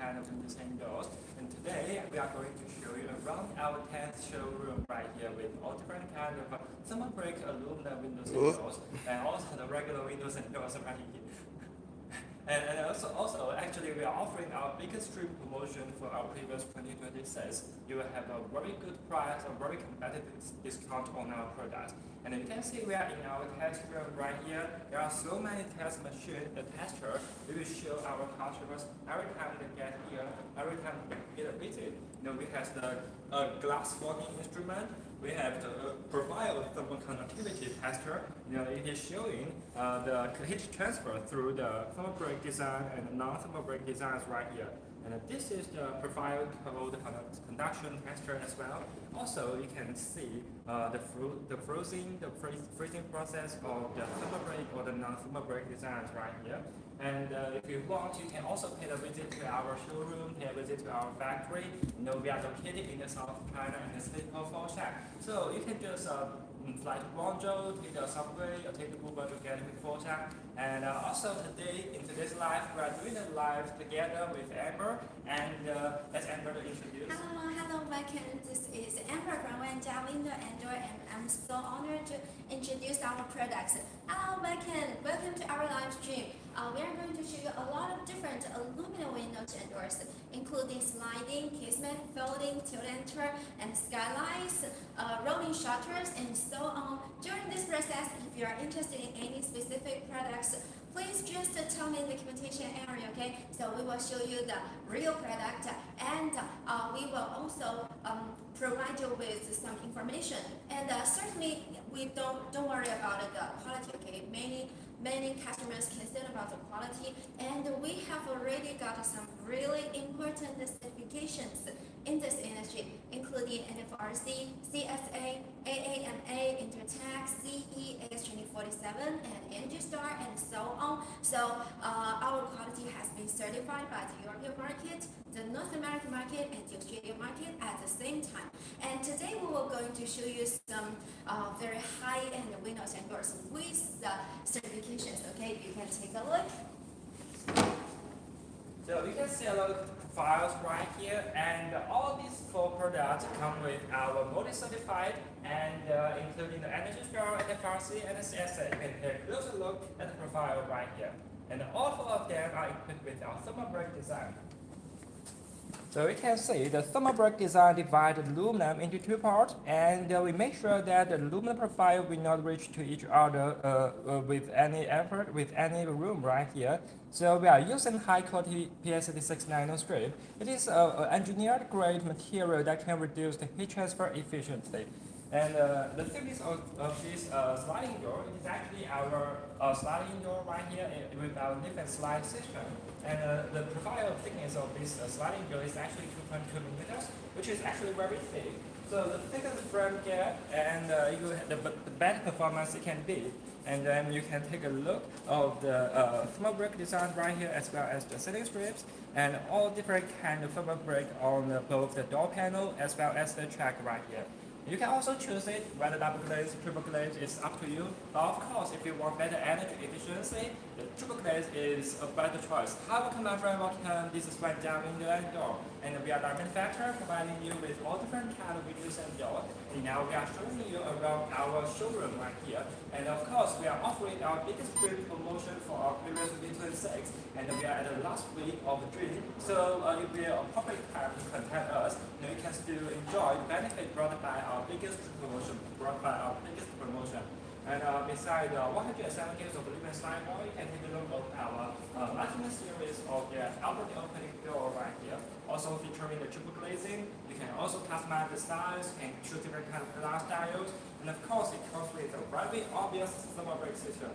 kind of windows and doors. And today we are going to show you around our 10th showroom right here with all different kind of thermal break aluminum windows and doors, and also the regular windows and doors right here. And also, actually, we are offering our biggest trip promotion for our previous 2026. You will have a very good price, a very competitive discount on our products. And you can see we are in our test room right here. There are so many test machines, the tester. We will show our customers every time they get here, every time they get a visit. We have the glass fogging instrument. We have the profile thermal conductivity tester. It is showing the heat transfer through the thermal break design and non-thermal break designs right here. And this is the profile code conduction tester as well. Also, you can see the freezing process of the thermal break or the non-thermal break designs right here. And if you want, you can also pay a visit to our showroom, pay a visit to our factory. We are located in the south of China in the city of Wanjia. So you can just fly to Wanzhou, take the subway, or take the Uber to get to Wanjia. And also today, in today's live, we are doing a live together with Amber. And let's Amber to introduce. Hello, welcome. This is Amber from Wanjia Window and Door, and I'm so honored to introduce our products. Hello, welcome to our live stream. We are going to show you a lot of different aluminum windows and doors, including sliding, casement, folding, tilt and turn, and skylights, rolling shutters, and so on. During this process, if you are interested in any specific products, please just tell me in the documentation area, okay? So we will show you the real product, and we will also provide you with some information. And certainly, we don't worry about the quality, okay? Many customers concerned about the quality, and we have already got some really important certifications in this industry, including NFRC, CSA, AAMA, Intertech, CE, AS2047, and Energy Star, and so on. So our quality has been certified by the European market, the North American market, and the Australian market at the same time. And today we will going to show you some very high-end windows and doors with the certifications. Okay, you can take a look. So you can see a lot of files right here, and all these 4 products come with our multi-certified, and including the Energy Star, NFRC, and the CSA. You can take a closer look at the profile right here. And all 4 of them are equipped with our thermal break design. So you can see the thermal break design divides aluminum into 2 parts, and we make sure that the aluminum profile will not reach to each other with any effort, with any room right here. So we are using high quality PS86 nano strip. It is an engineered grade material that can reduce the heat transfer efficiently. And the thickness of this sliding door is actually our sliding door right here with our lift and slide system. And the profile thickness of this sliding door is actually 2.2 millimeters, which is actually very thick. So the thicker the frame gap, and the better performance it can be. And then you can take a look of the thermal break design right here, as well as the ceiling strips, and all different kind of thermal break on both the door panel as well as the track right here. You can also choose it, whether double glaze, triple glaze, it's up to you. But of course, if you want better energy efficiency, the triple glaze is a better choice. Hi, welcome my friend, welcome. This is Wanjia Window and Door. And we are the manufacturer providing you with all different kind of windows and doors. And now we are showing you around our showroom right here. And of course, we are offering our biggest trip promotion for our previous 2026. And we are at the last week of June. So it will be a perfect time to contact us. And you can still enjoy the benefit brought by our biggest promotion. And besides 107 gigs of lumen slide door, you can take a look of our Ultimate series of the outward opening door right here. Also featuring the triple glazing. You can also customize the styles and choose different kind of glass styles. And of course, it comes with a very obvious thermal break system.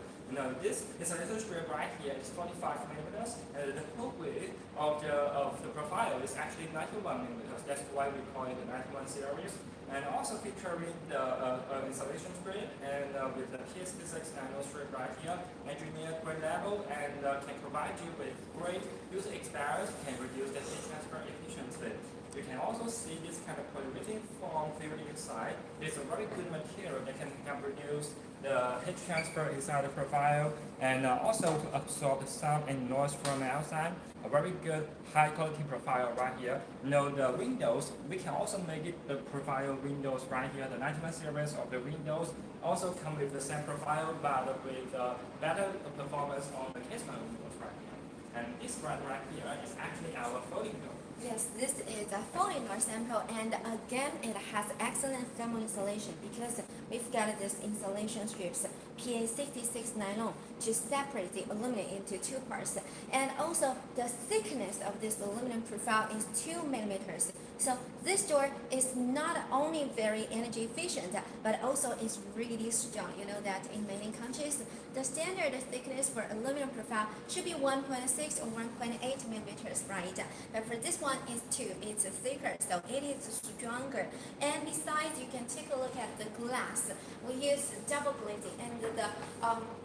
This installation strip right here is 45 millimeters, and the hook width of the profile is actually 91 millimeters. That's why we call it the 91 series. And also featuring the installation strip and with the PS86 nano strip right here, engineered grade level, and can provide you with great user experience and reduce the heat transfer efficiency. You can also see this kind of polyurethane foam filled inside. It's a very good material that can reduce the heat transfer inside the profile, and also to absorb the sound and noise from outside. A very good high quality profile right here. The windows, we can also make it the profile windows right here. The 91 series of the windows also come with the same profile, but with better performance on the casement windows right here. And this right here is actually our folding door. Yes, this is a folding door sample, and again, it has excellent thermal insulation because we've got this insulation strips, PA66 nylon, to separate the aluminum into two parts. And also, the thickness of this aluminum profile is 2 millimeters. So this door is not only very energy efficient, but also is really strong. You know that in many countries, the standard thickness for aluminum profile should be 1.6 or 1.8 millimeters, right? But for this one, it's 2. It's thicker, so it is stronger. And besides, you can take a look at the glass. We use double glazing, and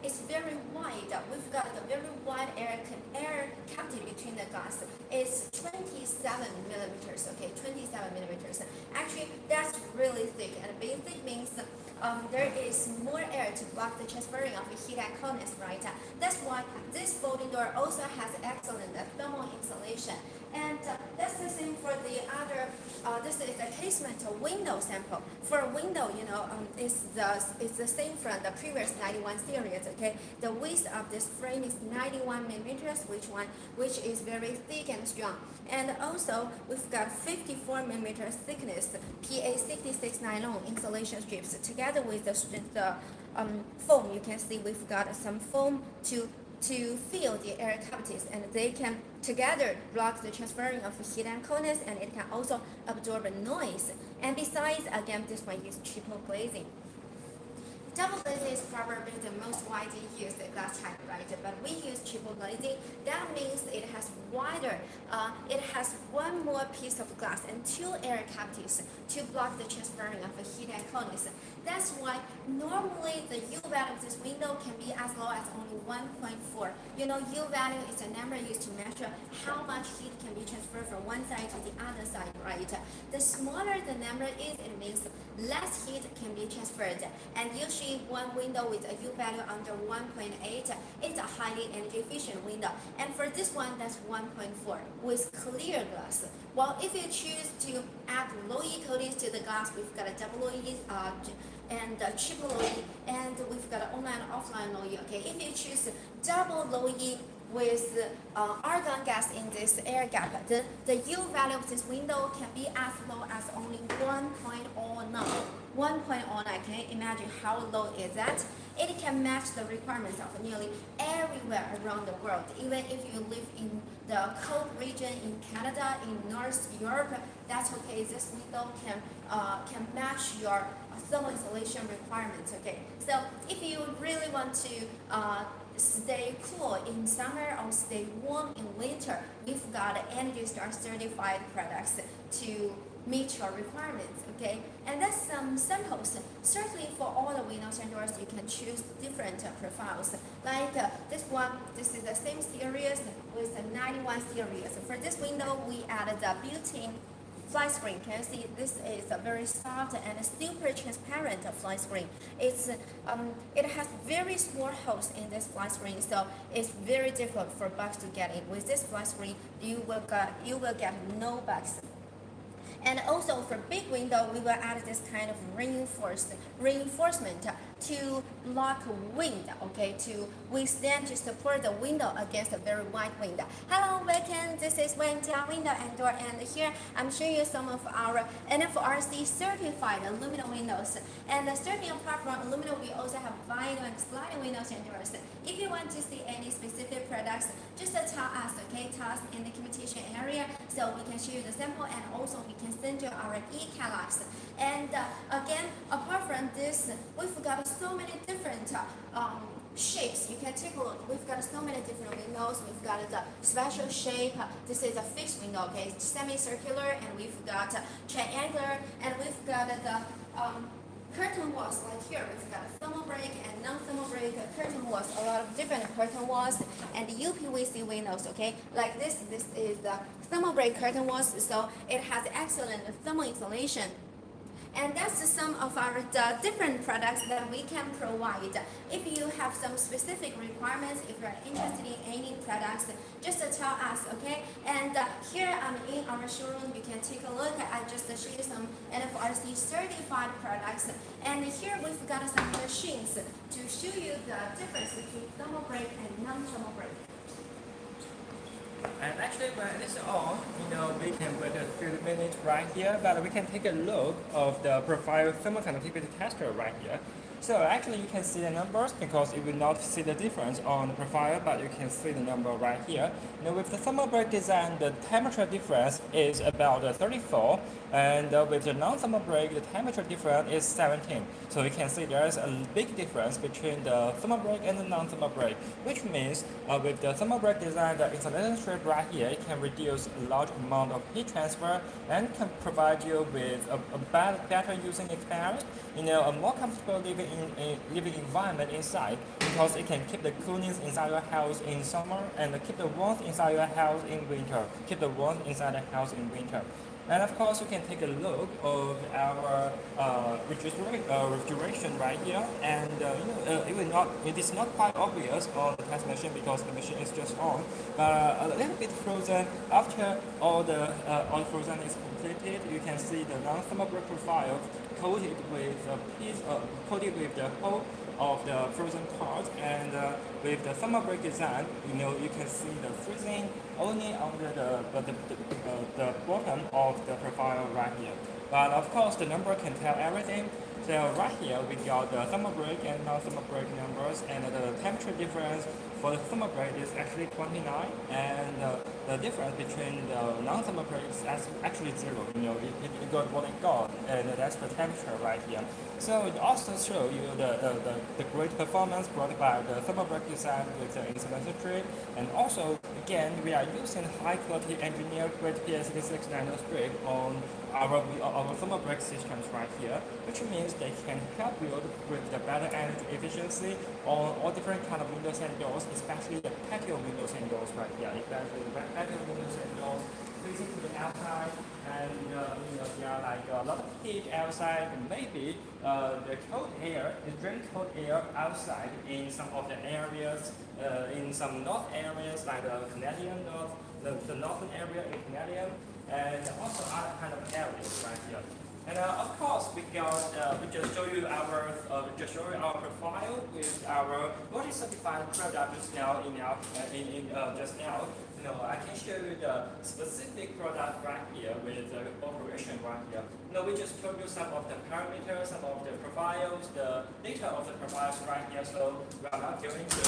it's very wide. We've got a very wide air cavity between the glass. It's 27 millimeters. Okay, 27 millimeters. Actually, that's really thick, and being thick means there is more air to block the transferring of heat and coldness, right? That's why this folding door also has excellent thermal insulation. And that's the same for the other. This is a casement window sample. For a window, it's the same from the previous 91 series. Okay, the width of this frame is 91 millimeters, which is very thick and strong. And also, we've got 54 millimeters thickness PA66 nylon insulation strips together with the foam. You can see we've got some foam to fill the air cavities, and they can together block the transferring of heat and coldness, and it can also absorb noise. And besides, again, this one is triple glazing. Double glazing is probably the most widely used glass type, right? But we use triple glazing. That means it has wider, it has one more piece of glass and 2 air cavities to block the transferring of heat and coldness. That's why normally the U value of this window can be as low as only 1.4. U value is a number used to measure how much heat can be transferred from one side to the other side, right? The smaller the number is, it means less heat can be transferred. And usually one window with a U value under 1.8, it's a highly energy efficient window. And for this one, that's 1.4 with clear glass. Well, if you choose to add low E coatings to the glass, we've got a double low E and triple low E, and we've got an online and offline low E. Okay, if you choose double low E with argon gas in this air gap, the U value of this window can be as low as only 1.09. 1.09, can you imagine how low is that? It can match the requirements of nearly everywhere around the world. Even if you live in the cold region in Canada, in North Europe, that's okay. This window can match your thermal insulation requirements. Okay, so if you really want to stay cool in summer or stay warm in winter, we've got Energy Star certified products to meet your requirements. Okay, and that's some samples. Certainly for all the windows and doors, you can choose different profiles. Like this one, this is the same series with the 91 series. For this window, we added the built-in fly screen. Can you see this is a very soft and super transparent fly screen. It has very small holes in this fly screen, so it's very difficult for bugs to get in. With this fly screen, you will get no bugs. And also for big window, we will add this kind of reinforcement to block wind, okay, to withstand, to support the window against a very wide wind. Hello, welcome. This is Wanjia Window and Door, and here I'm showing you some of our NFRC certified aluminum windows. And starting apart from aluminum, we also have vinyl and sliding windows and doors. If you want to see any specific products, just tell us, okay? Tell us in the communication area, so we can show you the sample, and also we can send you our e-catalogs. And again, apart from this, we've got so many different shapes. You can take a look. We've got so many different windows. We've got the special shape. This is a fixed window, okay? It's semicircular, and we've got triangular, and we've got the curtain walls. Like here, we've got thermal break and non-thermal break curtain walls. A lot of different curtain walls and UPVC windows. Okay, like this is the thermal break curtain walls, so it has excellent thermal insulation. And that's some of the different products that we can provide. If you have some specific requirements, if you're interested in any products, just tell us, okay? And here in our showroom, you can take a look. I just show you some NFRC certified products. And here we've got some machines to show you the difference between thermal brake and non-thermal brake. And actually, when it's on, we can wait a few minutes right here, but we can take a look of the profile thermal conductivity tester right here. So actually, you can see the numbers because you will not see the difference on the profile, but you can see the number right here. With the thermal brake design, the temperature difference is about 34, and with the non-thermal brake, the temperature difference is 17. So you can see there is a big difference between the thermal brake and the non-thermal brake, which means with the thermal brake design, the insulation strip right here, it can reduce a large amount of heat transfer and can provide you with a better using experience, a more comfortable living environment inside, because it can keep the coolness inside your house in summer and keep the warmth inside your house in winter. Keep the warmth inside the house in winter. And of course, you can take a look of our refrigeration right here, and it is not quite obvious on the test machine because the machine is just on, but a little bit frozen. After all the frozen is completed, you can see the non-thermal brake profile coated with the whole of the frozen part, and with the thermal brake design, you can see the freezing only under the bottom of the profile right here. But of course, the number can tell everything. So right here we got the thermal brake and non-thermal brake numbers, and the temperature difference for the thermal brake is actually 29, and the difference between the non-thermal brake is actually 0. It got what it got, and that's the temperature right here. So it also shows you the great performance brought by the thermal brake design with the insulation strip, and also again we are using high quality engineered grade PS66 nano strip on our thermal brake systems right here, which means they can help you with the better energy efficiency on all different kind of windows and doors, especially the patio windows and doors right here, especially the patio windows and doors facing to the outside, and there are like a lot of heat outside, and maybe the cold air, the drain cold air outside in some of the areas, in some north areas like the Canadian north, the northern area in Canadian, and also other kind of areas right here. And of course, we just show you our profile with our multi-certified product just now just now. I can show you the specific product right here with the operation right here. We just told you some of the parameters, some of the profiles, the data of the profiles right here. So we are not going to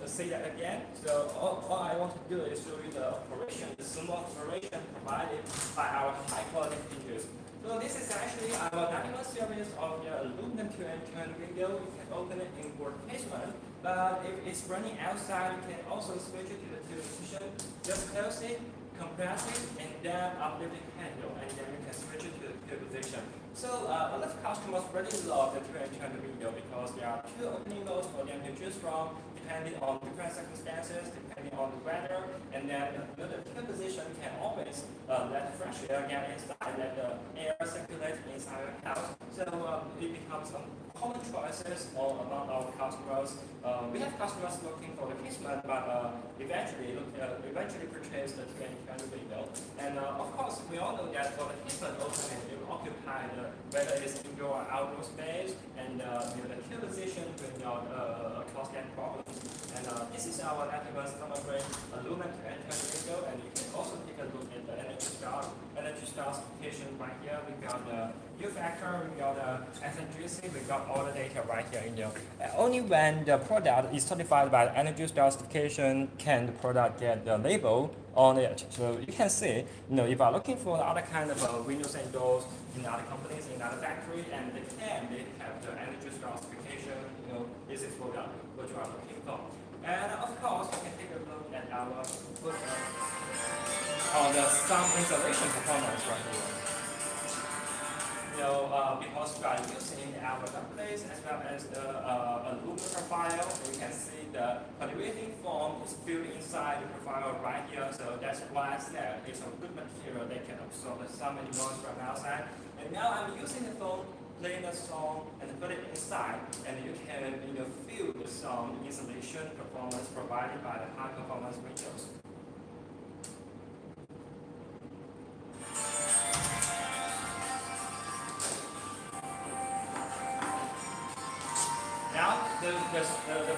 say that again. So all I want to do is show you the operation, the smooth operation provided by our high quality features. So this is actually our 91 series of the aluminum turn window. You can open it in board casement, but if it's running outside, you can also switch it to the two position. Just close it, compress it, and then uplift the handle, and then you can switch it to the two position. So a lot of customers really love the turn window because there are two opening modes for them to choose from, depending on different circumstances, depending on the weather, and then the two position can always let fresh air get inside, let the air circulate inside your house. So it becomes some common choices among our customers. We have customers looking for the casement, but eventually purchase the turn window. And of course, we all know that for the casement opening, you occupy whether it's indoor or outdoor space, and the two position will not cause that problem. And this is our Nativus thermal brake aluminum turn window, and you can also take a look at the energy star specification right here. We got the U factor, we got the SNGC, we got all the data right here in there. Only when the product is certified by the energy star certification can the product get the label on it. So you can see, if you are looking for other kind of windows and doors in other companies, in other factories, and they have the energy star certification, this is what you are looking for. And of course, you can take a look at our on the sound insulation performance right here. because we are using our templates as well as the aluminum profile, you can see the polyurethane foam is filled inside the profile right here. So that's why I said it's a good material that can absorb so many noise from outside. And now I'm using the foam, playing the song, and put it inside, and you can feel the sound insulation performance provided by the high performance windows. Now the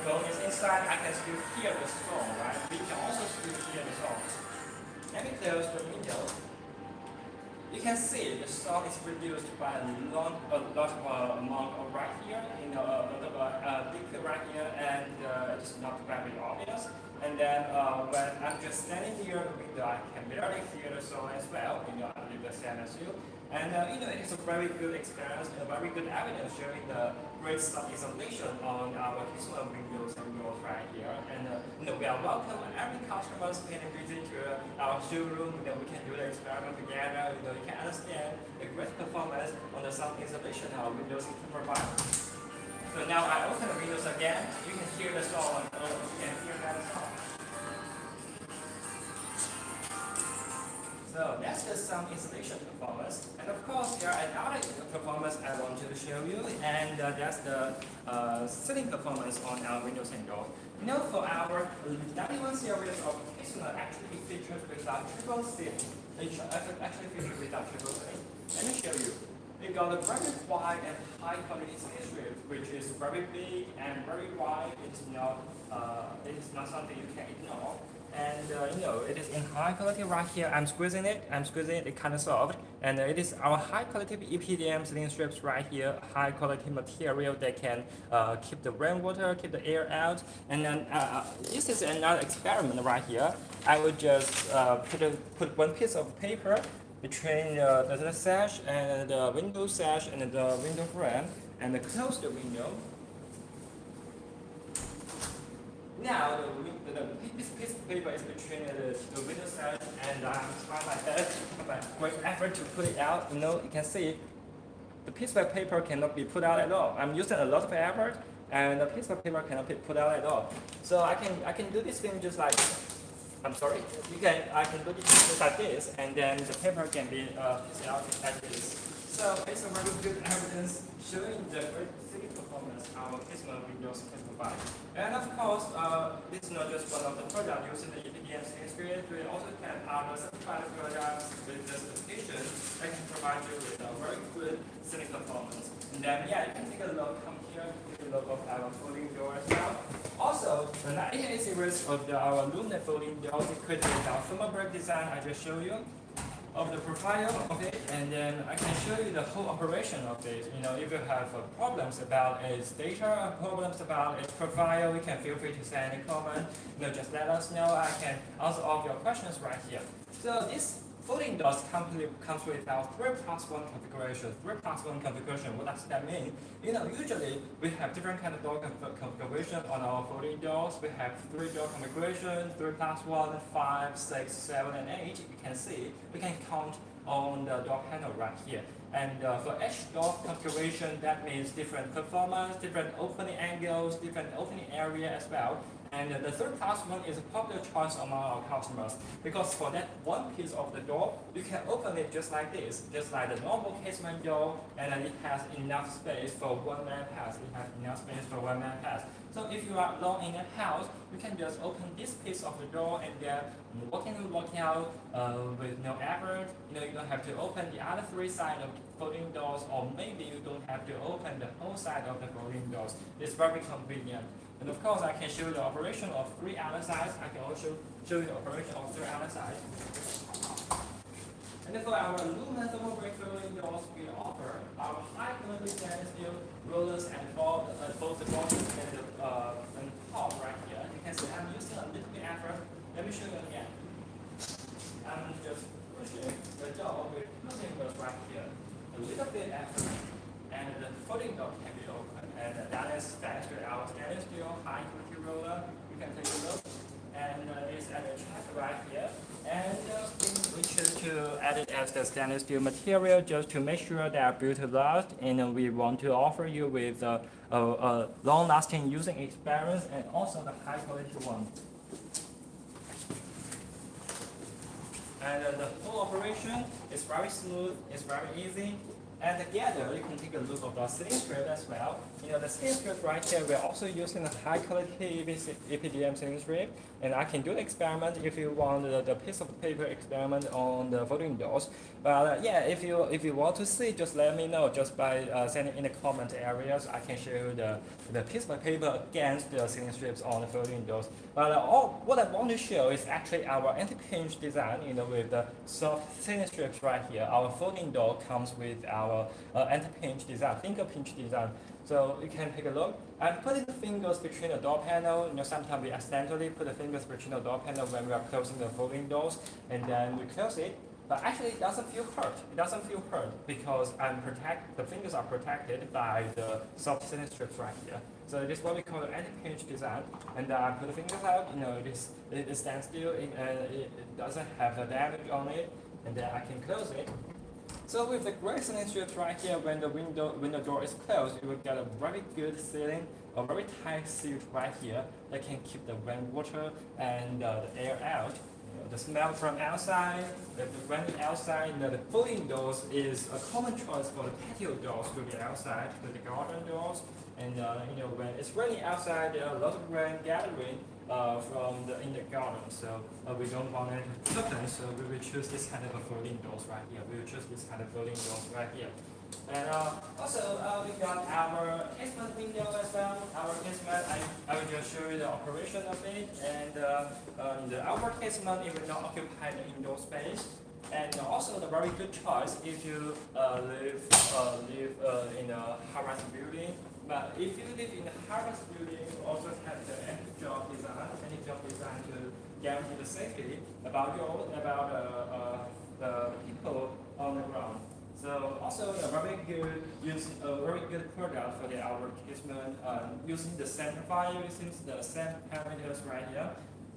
phone is inside, I can still hear the song, right? We can also still hear the song. Let me close the window. You can see the sound is reduced by a lot amount right here, big right here, and it's not very obvious. And then when I'm just standing near the window, I can barely hear the sound as well. I believe the same as you. And it is a very good experience and a very good evidence showing the great sound insulation on our customer windows and doors right here. And we are welcome every customer can visit to our showroom. We can do the experiment together. You can understand the great performance on the sound insulation our windows can provide. So now I open the windows again. You can hear the sound. You can hear that sound. So that's the sound insulation performance. And of course, there are another performance I want to show you, and that's the sealing performance on our windows and doors. For our 91 series of casement actually features without triple sealing. It actually features without triple sealing. Let me show you. We got a very wide and high quality skin strip, which is very big and very wide. It is not something you can ignore. And it is in high quality right here. I'm squeezing it, it kind of soft. And it is our high quality EPDM ceiling strips right here, high quality material that can keep the rainwater, keep the air out. And then this is another experiment right here. I would just put one piece of paper between the sash and the window sash and the window frame, and close the window. Now this piece of paper is between the window sash, and I'm trying my best, my great effort to put it out. You can see the piece of paper cannot be put out at all. I'm using a lot of effort, and the piece of paper cannot be put out at all. So I can do this thing just like, I can do this just like this, and then the paper can be pieced out like this. So it's a very good evidence showing the great sealing performance our casement windows can provide. And of course, this is not just one of the products using the EPDM ceiling strip. We also have other certified products with the certification that can provide you with a very good sealing performance. And then you can take a look, come here, take a look of our folding door as well. Also, the 98 series of our aluminum folding doors equipped with our thermal break design I just showed you, of the profile of it, and then I can show you the whole operation of this. If you have problems about its data, problems about its profile, you can feel free to send any comment. Just let us know. I can answer all of your questions right here. So this folding doors comes with our 3+1 configuration. 3+1 configuration, what does that mean? Usually we have different kind of door configuration on our folding doors. We have 3-door configuration, 3+1, 5, 6, 7, and 8. You can see, we can count on the door panel right here. And for each door configuration, that means different performance, different opening angles, different opening area as well. And the 3+1 is a popular choice among our customers because for that one piece of the door, you can open it just like this, just like the normal casement door, and then it has enough space for one man pass. So if you are alone in a house, you can just open this piece of the door and then walk in and walk out with no effort. You don't have to open the other 3 sides of folding doors, or maybe you don't have to open the whole side of the folding doors. It's very convenient. And of course, I can show you the operation of 3 other sides. I can also show you the operation of 3 other sides. And then for our aluminum thermal break folding doors, we offer our high quality stainless steel rollers and both the bottom and the top right here. You can see I'm using a little bit effort. Let me show you again. I'm just pushing the door with closing wheels right here. A little bit effort, and the folding door can be open. And that is thanks to our stainless steel high quality roller. You can take a look. And it's at the track right here. And which choose to add it as the stainless steel material just to make sure they are built to last, and we want to offer you with a long-lasting using experience and also the high-quality one. And the whole operation is very smooth, it's very easy. And together, you can take a look of the ceiling strip as well. The ceiling strip right here, we're also using a high quality EPDM ceiling strip. And I can do the experiment if you want the piece of paper experiment on the folding doors. But yeah, if you want to see, just let me know. Just by sending in the comment areas, I can show you the piece of paper against the ceiling strips on the folding doors. But what I want to show is actually our anti-pinch design, with the soft ceiling strips right here. Our folding door comes with our anti-pinch design, finger pinch design. So you can take a look. I'm putting the fingers between the door panel. Sometimes we accidentally put the fingers between the door panel when we are closing the folding doors, and then we close it. But actually, it doesn't feel hurt. It doesn't feel hurt because the fingers are protected by the soft ceiling strips right here. So this is what we call the anti-pinch design. And I put the fingers out. It stands still. It doesn't have a damage on it, and then I can close it. So with the gray ceiling strips right here, when the door is closed, you will get a very good ceiling, a very tight seal right here that can keep the rainwater and the air out. The smell from outside, the running outside, the folding doors is a common choice for the patio doors to be outside, to the garden doors. And when it's raining outside, there are a lot of rain gathering in the garden. So we don't want it to happen. So we will choose this kind of a folding doors right here. We will choose this kind of folding doors right here. And also we got our casement window as well. Our casement, I will just show you the operation of it. And in the outward casement, it will not occupy the indoor space. And also the very good choice if you live in a high-rise building. But if you live in a high-rise building, you also have the anti-job design to guarantee the safety about the people on the ground. So also a very good product for the outward casement, using the same profile, using the same parameters right here.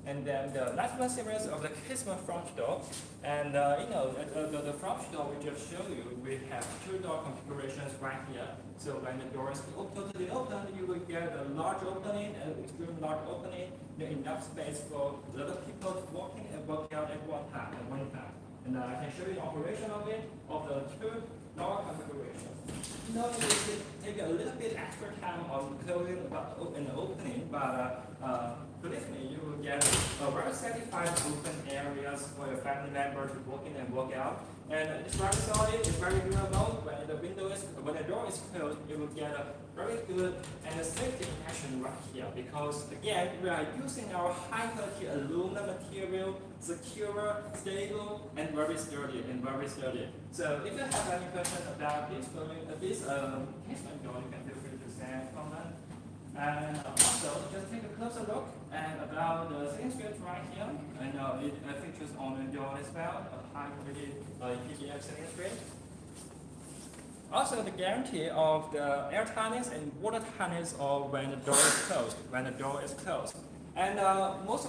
And then the last one series of the casement front door. And the front door we just showed you, we have two door configurations right here. So when the door is totally open, you will get a large opening, an extreme large opening, enough space for a lot of people walking and working out at one time. And I can show you the operation of it, of the two door configuration. You will take a little bit extra time on closing and opening, but believe me, you will get a very satisfied open areas for your family member to walk in and walk out. And it's very solid, it's very durable. When the door is closed, you will get a very good and a safety protection right here. Because again, we are using our high quality aluminum material, secure, stable, and very sturdy. So if you have any questions about this casement door, you can feel free to send comment. And also, just take a closer look about the ceiling strips right here. And it features on the door as well, a high quality EPDM ceiling strip. Also, the guarantee of the air tightness and water tightness of when the door is closed. And most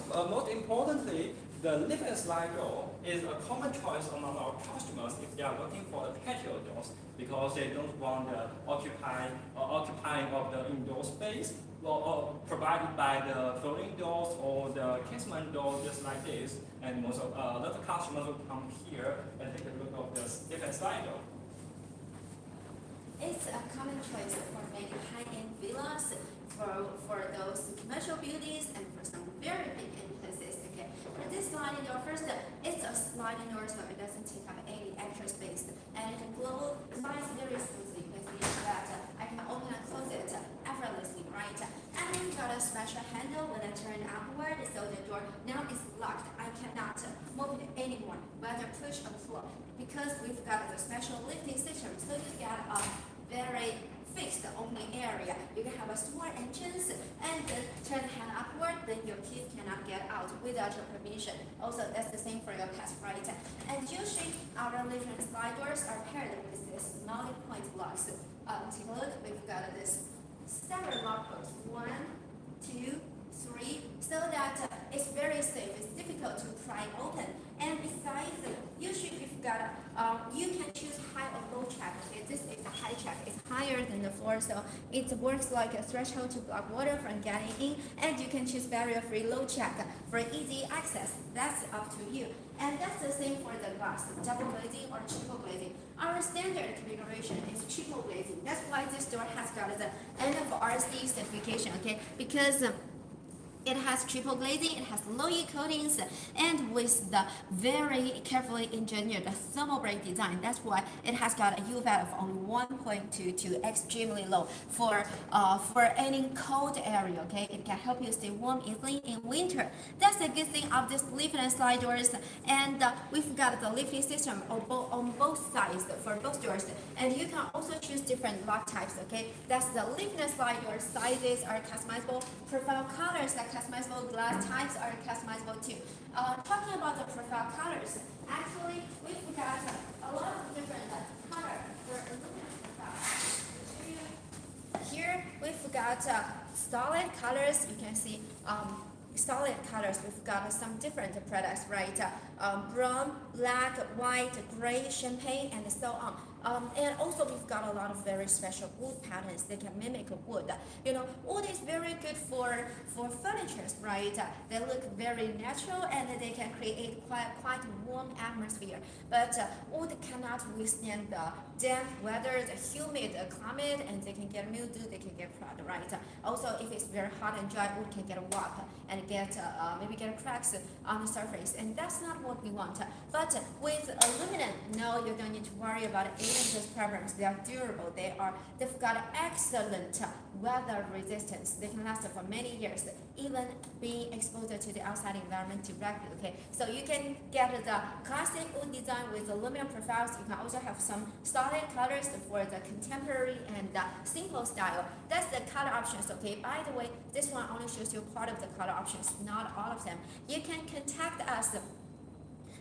importantly, the lift and slide door is a common choice among our customers if they are looking for the patio doors, because they don't want the occupying of the indoor space or provided by the folding doors or the casement door, just like this. And a lot of customers will come here and take a look of the lift and slide door. It's a common choice for many high-end villas, for those commercial buildings, and for some very big places. Okay, for this sliding door, first, it's a sliding door, so it doesn't take up any extra space, and it can slides very smoothly. You can see that I can open and close it effortlessly, right? And we've got a special handle when I turn upward, so the door now is locked. I cannot move it anymore, whether push or pull, because we've got the special lifting system, so you get a very fixed opening area. You can have a small entrance and then turn the hand upward, then your kids cannot get out without your permission. Also, that's the same for your pets, right? And usually, our lift and slide doors are paired with this multi-point locks. Take a look, we've got this 7 lockers, 1, 2, 3, so that it's very safe. It's difficult to pry open. And besides, usually you can choose high or low check. Okay, this is a high check. It's higher than the floor, so it works like a threshold to block water from getting in. And you can choose barrier-free low check for easy access. That's up to you. And that's the same for the glass, double glazing or triple glazing. Our standard configuration is triple glazing. That's why this door has got the NFRC certification. Okay, because it has triple glazing, it has low E coatings, and with the very carefully engineered thermal break design. That's why it has got a UV of only 1.2 to extremely low for any cold area. Okay, it can help you stay warm easily in winter. That's the good thing of this lift and slide doors, and we've got the lifting system on both sides for both doors, and you can also choose different lock types. Okay, that's the lift and slide door sizes are customizable, profile colors are customizable, glass types are customizable too. Talking about the profile colors, actually we've got a lot of different colors for aluminum profile. Here we've got solid colors. You can see solid colors. We've got some different products, right? Brown, black, white, gray, champagne, and so on. And also we've got a lot of very special wood patterns. They can mimic wood. You know, wood is very good for furniture, right? They look very natural and they can create quite warm atmosphere. But wood cannot withstand the damp weather, the humid climate, and they can get mildew, they can get crowded, right? Also, if it's very hot and dry, wood can get a warp and get maybe get cracks on the surface, and that's not what we want. But with aluminum, no, you don't need to worry about any of those problems. They are durable. They've got excellent weather resistance. They can last for many years, even being exposed to the outside environment directly. Okay, so you can get the classic wood design with aluminum profiles. You can also have some solid colors for the contemporary and simple style. That's the color options. Okay, by the way, this one only shows you part of the color options, not all of them. You can contact us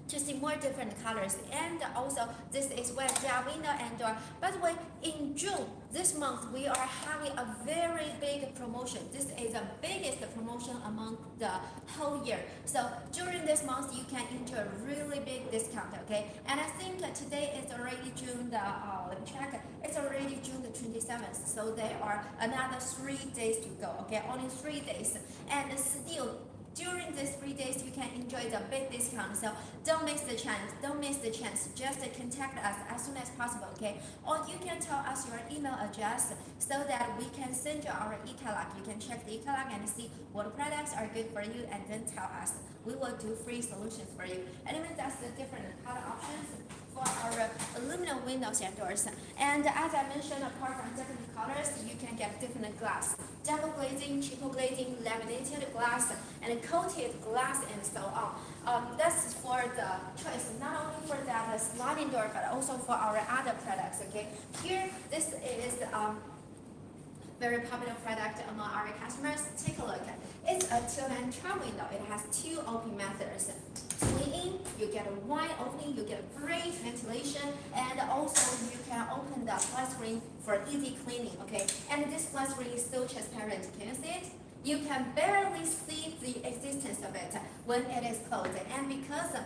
to see more different colors. And also, this is Wanjia window and door. By the way, in June this month, we are having a very big promotion. This is the biggest promotion among the whole year. So during this month, you can enjoy a really big discount. Okay, and I think today is already June the let me check. It's already June the 27th. So there are another 3 days to go. Okay, only 3 days, and still, during these 3 days, you can enjoy the big discount. So don't miss the chance. Don't miss the chance. Just contact us as soon as possible, okay? Or you can tell us your email address so that we can send you our e-catalog. You can check the e-catalog and see what products are good for you, and then tell us. We will do free solutions for you. Anyway, that's the different color options for our aluminum windows and doors. And as I mentioned, apart from different colors, you can get different glass. Double glazing, triple glazing, laminated glass, and coated glass, and so on. That's for the choice, not only for that sliding door, but also for our other products, okay? Here, this is very popular product among our customers. Take a look. It's a tilt and turn window. It has 2 opening methods. Swing in, you get a wide opening, you get great ventilation, and also you can open the flat screen for easy cleaning, okay? And this flat screen is so transparent. Can you see it? You can barely see the existence of it when it is closed. And because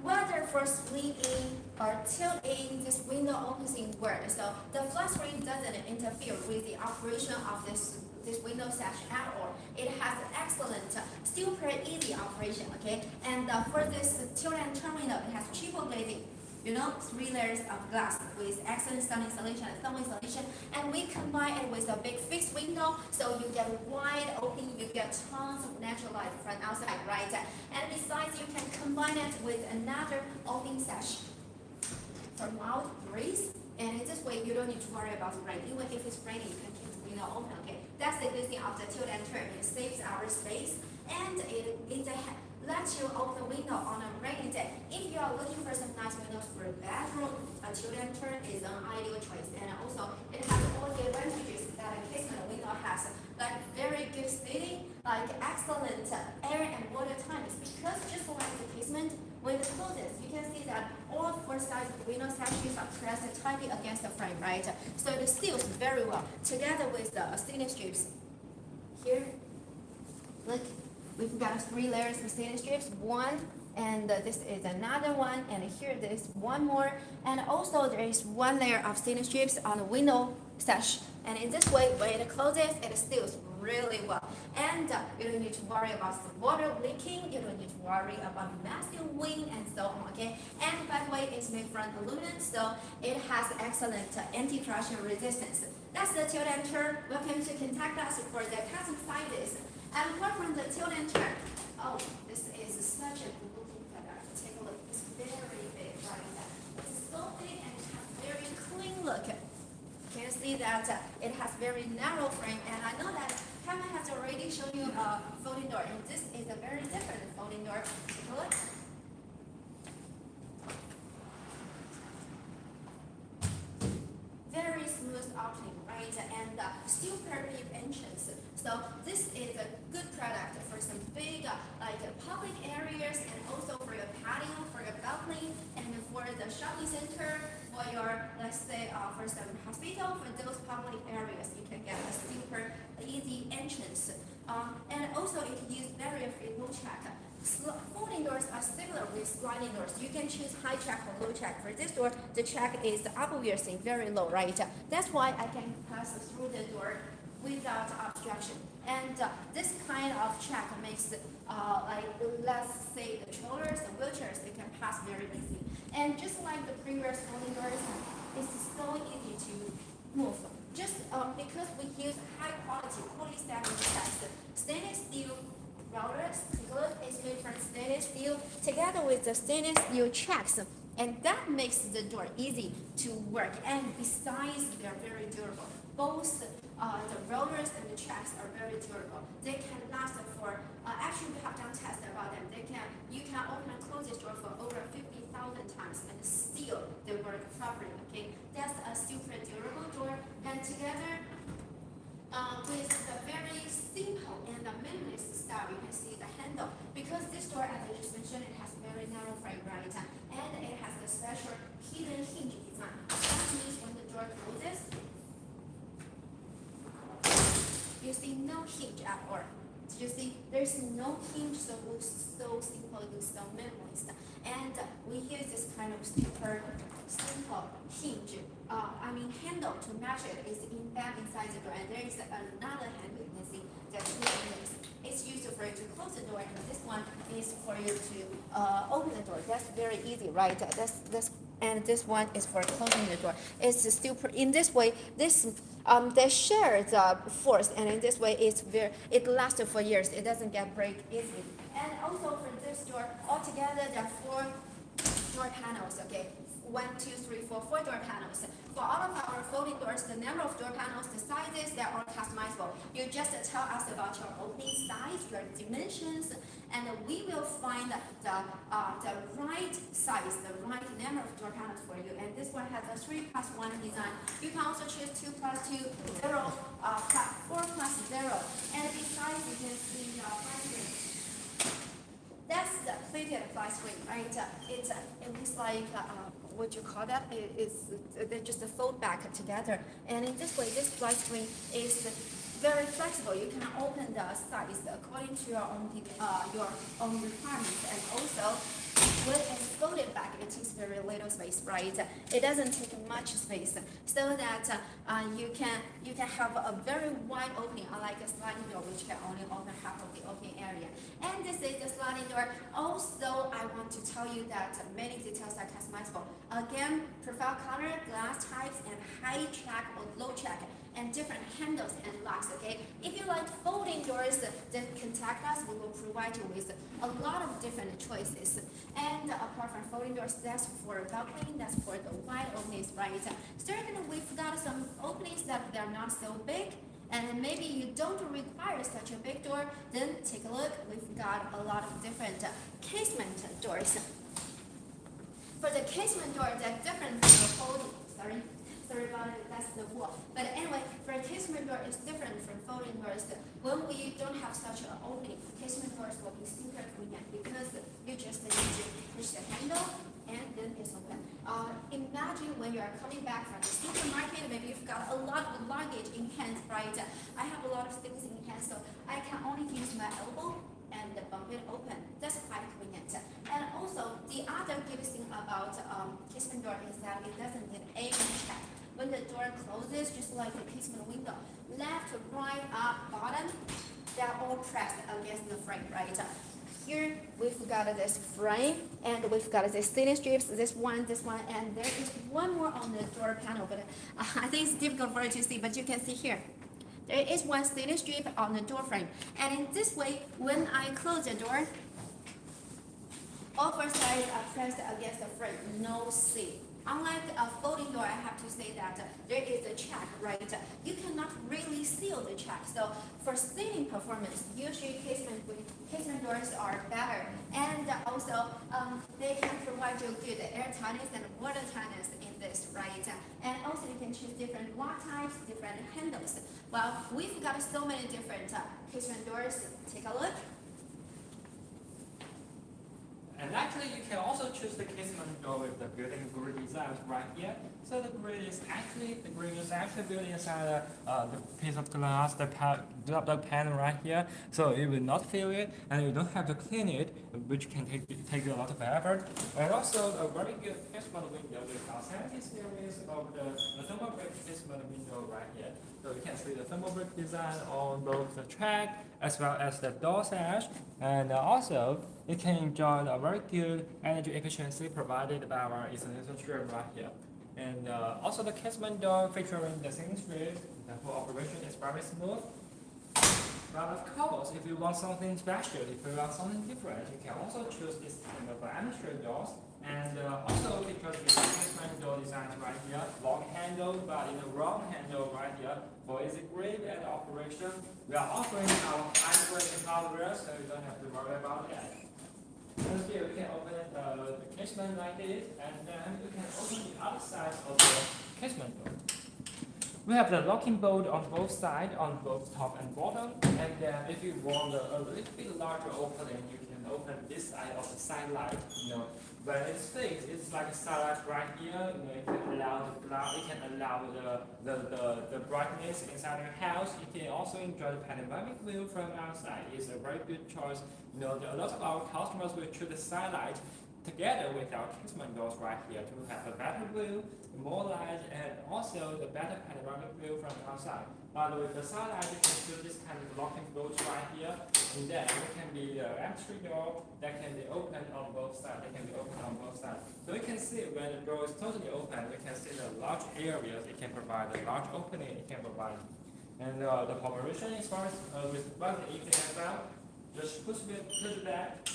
whether for swing in or tilt in, this window opens inward. So the flat screen doesn't interfere with the operation of this window sash at all. It has excellent, super easy operation, okay? And for this tilt and turn window, it has triple glazing. You know, 3 layers of glass with excellent sun insulation and thermal insulation, and we combine it with a big fixed window, so you get wide opening, you get tons of natural light from outside, right? And besides, you can combine it with another opening sash for mild breeze, and in this way, you don't need to worry about rain. Even if it's raining, you can keep the window open, okay? That's the good thing of the tilt and turn. It saves our space, and it lets you open the window on a rainy day. If you are looking for some nice windows for a bedroom, a tilt and turn is an ideal choice. And also, it has all the advantages that a casement window has, like very good seating, like excellent air and water times. Because just like the casement, when it closes, you can see that all 4 sides of the window sashes are pressed tightly against the frame, right? So it seals very well, together with the ceiling strips. Here, look. we've got 3 layers of stainless strips. One, and this is another one, and here there's one more, and also there is 1 layer of stainless strips on the window sash. And in this way, when it closes, it seals really well. And you don't need to worry about the water leaking. You don't need to worry about massive wind and so on. Okay. And by the way, it's made from aluminum, so it has excellent anti-corrosion resistance. That's the tilt and turn. Welcome to contact us for the custom sizes. And apart from the tilt and turn, oh, this is such a good looking product. Take a look. It's very big, right? It's so big and it has very clean look. You can see that it has very narrow frame, and I know that Kevin has already shown you a folding door, and this is a very different folding door. Take a look. Very smooth opening, right? And super deep entrance. So this is a good product for some big like public areas, and also for your patio, for your balcony, and for the shopping center, for your, let's say, for some hospital, for those public areas, you can get a super easy entrance. And also it uses barrier-free low check. Folding doors are similar with sliding doors. You can choose high check or low check. For this door, the check is obviously very low, right? That's why I can pass through the door without obstruction. And this kind of check makes, like, let's say the strollers, the wheelchairs, they can pass very easy. And just like the previous folding doors, it's so easy to move. Just because we use high quality polystyrene checks, stainless steel routers, good, is made from stainless steel together with the stainless steel checks, and that makes the door easy to work. And besides, they're very durable. Both the rollers and the checks are very durable. They can last for, actually we have done tests about them. You can open and close this door for over 50,000 times and still they work properly, okay? That's a super durable door, and together with the very simple and the minimalist style, you can see the handle. Because this door, as I just mentioned, it has very narrow frame, right? And it has a special hidden hinge design. That means when the door closes, you see no hinge at all. You see, there's no hinge, so it looks so simple, it looks so minimalist. And we use this kind of super simple hinge, handle to match it is embedded inside the door. And there is another handle, you can see that it's used for you to close the door, and this one is for you to open the door. That's very easy, right? And this one is for closing the door. It's super, in this way, they share the force, and in this way it lasts for years. It doesn't get break easily. And also for this door, altogether there are 4 door panels, okay? 1, 2, 3, 4, 4 door panels. For all of our folding doors, the number of door panels, the sizes, they're all customizable. You just tell us about your opening size, your dimensions, and we will find the right size, the right number of door panels for you. And this one has a 3+1 design. You can also choose 2+2, 0, 4+0. And besides, you can see the fly screen. That's the plated fly screen, right? It looks like what you call that? They just fold back together. And in this way, this fly screen is very flexible. You can open the size according to your own requirements. And also, when it's folded back, it takes very little space, right? It doesn't take much space, so that you can have a very wide opening, unlike a sliding door, which can only open half of the opening area. And this is the sliding door. Also, I want to tell you that many details are customizable. Again, profile color, glass types, and high check or low check, and different handles and locks, okay? If you like folding doors, then contact us. We will provide you with a lot of different choices. And apart from folding doors, that's for balcony, that's for the wide openings, right? Certainly, we've got some openings that they're not so big, and maybe you don't require such a big door, then take a look. We've got a lot of different casement doors. For the casement door, they're different from the folding, sorry about it, that's the wall. But anyway, for a casement door, it's different from folding doors. When we don't have such an opening, casement doors will be super convenient because you just need to push the handle and then it's open. Imagine when you are coming back from the supermarket, maybe you've got a lot of luggage in hand, right? I have a lot of things in hand, so I can only use my elbow and bump it open. That's quite convenient. And also, the other good thing about casement door is that it doesn't need any check. When the door closes, just like the casement window, left, right, up, bottom, they're all pressed against the frame, right? Here we've got this frame, and we've got this thin strips, this one, and there is one more on the door panel, but I think it's difficult for you to see, but you can see here. There is one thin strip on the door frame, and in this way, when I close the door, all four sides are pressed against the frame, no seal. Unlike a folding door, I have to say that there is a check, right? You cannot really seal the check. So for sealing performance, usually casement doors are better. And also, they can provide you good air tightness and water tightness in this, right? And also, you can choose different lock types, different handles. Well, we've got so many different casement doors. Take a look. And actually, you can also choose the casement door with the built-in grid design right here. So the grid is actually built inside the piece of glass, the panel right here. So it will not feel it, and you don't have to clean it, which can take a lot of effort. And also a very good casement window with our 70 series of the thermal brick casement window right here. So you can see the thermal brick design on both the track as well as the door sash, and also you can enjoy a very good energy efficiency provided by our installation strip right here. And also the casement door featuring the single strip, the whole operation is very smooth. But of course, if you want something special, if you want something different, you can also choose this kind of entry doors. And also because the casement door design right here, long handle, but in a round handle right here, for easy grip and operation, we are offering our high-grade hardware, so you don't have to worry about that. And here you can open the casement like this, and then you can open the other side of the casement door. We have the locking bolt on both sides, on both top and bottom. And then if you want a little bit larger opening, you can open this side of the side light. When it's fixed, it's like a side light right here. You can allow the glass, you can allow the brightness inside your house. You can also enjoy the panoramic view from outside. It's a very good choice. A lot of our customers will choose the side light together with our casement doors right here to have a better view, more light, and also the better panoramic view from outside. But with the side light, you can choose this kind of locking bolts right here, and then it can be the entry door that can be opened on both sides. They can be opened on both sides. So you can see when the door is totally open, we can see the large areas it can provide, the large opening it can provide. And the operation is with very easy as well. Just push it back,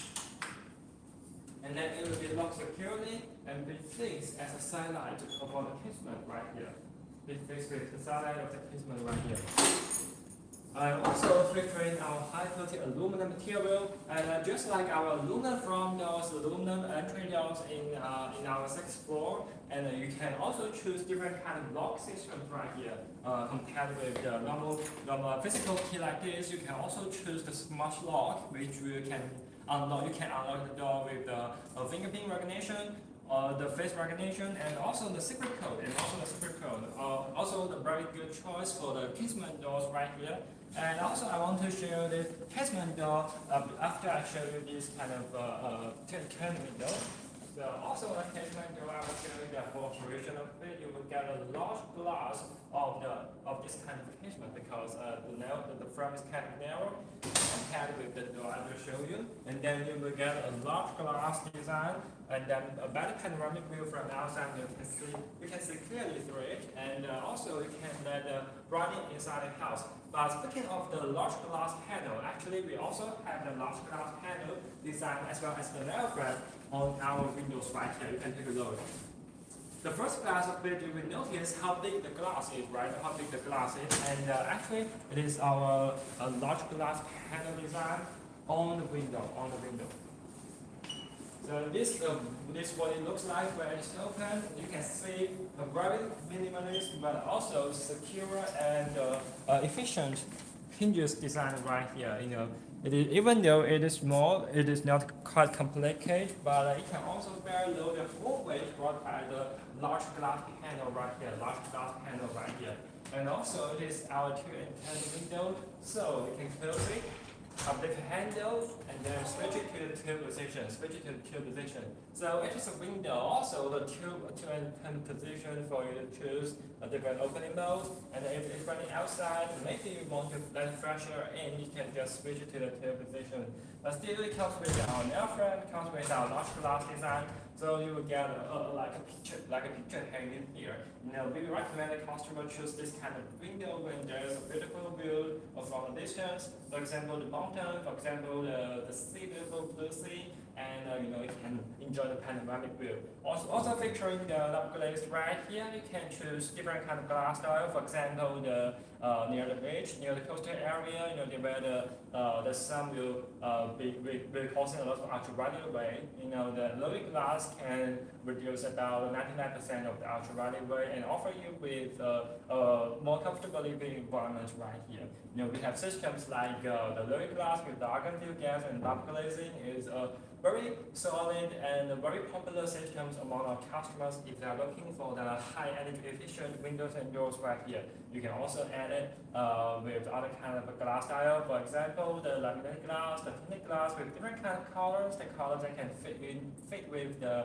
and then it will be locked securely and be fixed as a side light above the casement right here. Be fixed with the side light of the casement right here. I'm also featuring our high-quality aluminum material, and just like our aluminum front doors, aluminum entry doors in our 6th floor, and you can also choose different kind of lock systems right here. Compared with the normal physical key like this, you can also choose the smart lock, which you can unlock. You can unlock the door with the fingerprint recognition, the face recognition, and also the secret code. Also the very good choice for the casement doors right here. And also I want to show the casement door after I show you this kind of turn window. So also a casement door, I will show you the whole operation of it. You will get a large glass of this kind of casement because the frame is kind of narrow compared with the door I will show you. And then you will get a large glass design, and then a better panoramic view from outside. You can see clearly through it, and also you can let the brightening inside the house. But speaking of the large glass panel, actually we also have the large glass panel design as well as the narrow frame on our windows right here. You can take a look. The first glass of it, you will notice how big the glass is, right? How big the glass is, and actually it is our large glass panel design on the window. So this is what it looks like when it's open. You can see a very minimalist but also secure and efficient hinges design right here. Even though it is small, it is not quite complicated, but it can also bear load the whole weight brought by the large glass panel right here. And also it is our 2 and 10 window, so you can close it uplift handle, and then switch it to the two position. Switch it to the two position. So it is a window, also the two and 10 position for you to choose a different opening mode. And if it's running outside, maybe you want to let fresh air in, you can just switch it to the two position. But still, it comes with our nail frame, comes with our large glass design. So you will get like a picture hanging here. We recommend the customer choose this kind of window when there's a beautiful view from a distance. For example, the mountain. For example, the sea, beautiful blue sea, and you can enjoy the panoramic view. Also featuring the double glaze right here, you can choose different kind of glass style. For example, the near the beach, near the coastal area, where the sun will be causing a lot of ultraviolet ray. The low glass can reduce about 99% of the ultraviolet ray and offer you with more comfortable living environment right here. We have systems like the low glass with the argon view gas and double glazing is very solid and very popular systems among our customers if they are looking for the high energy efficient windows and doors right here. You can also add it with other kind of glass style. For example, the laminated glass, the tinted glass with different kind of colors, the colors that can fit with the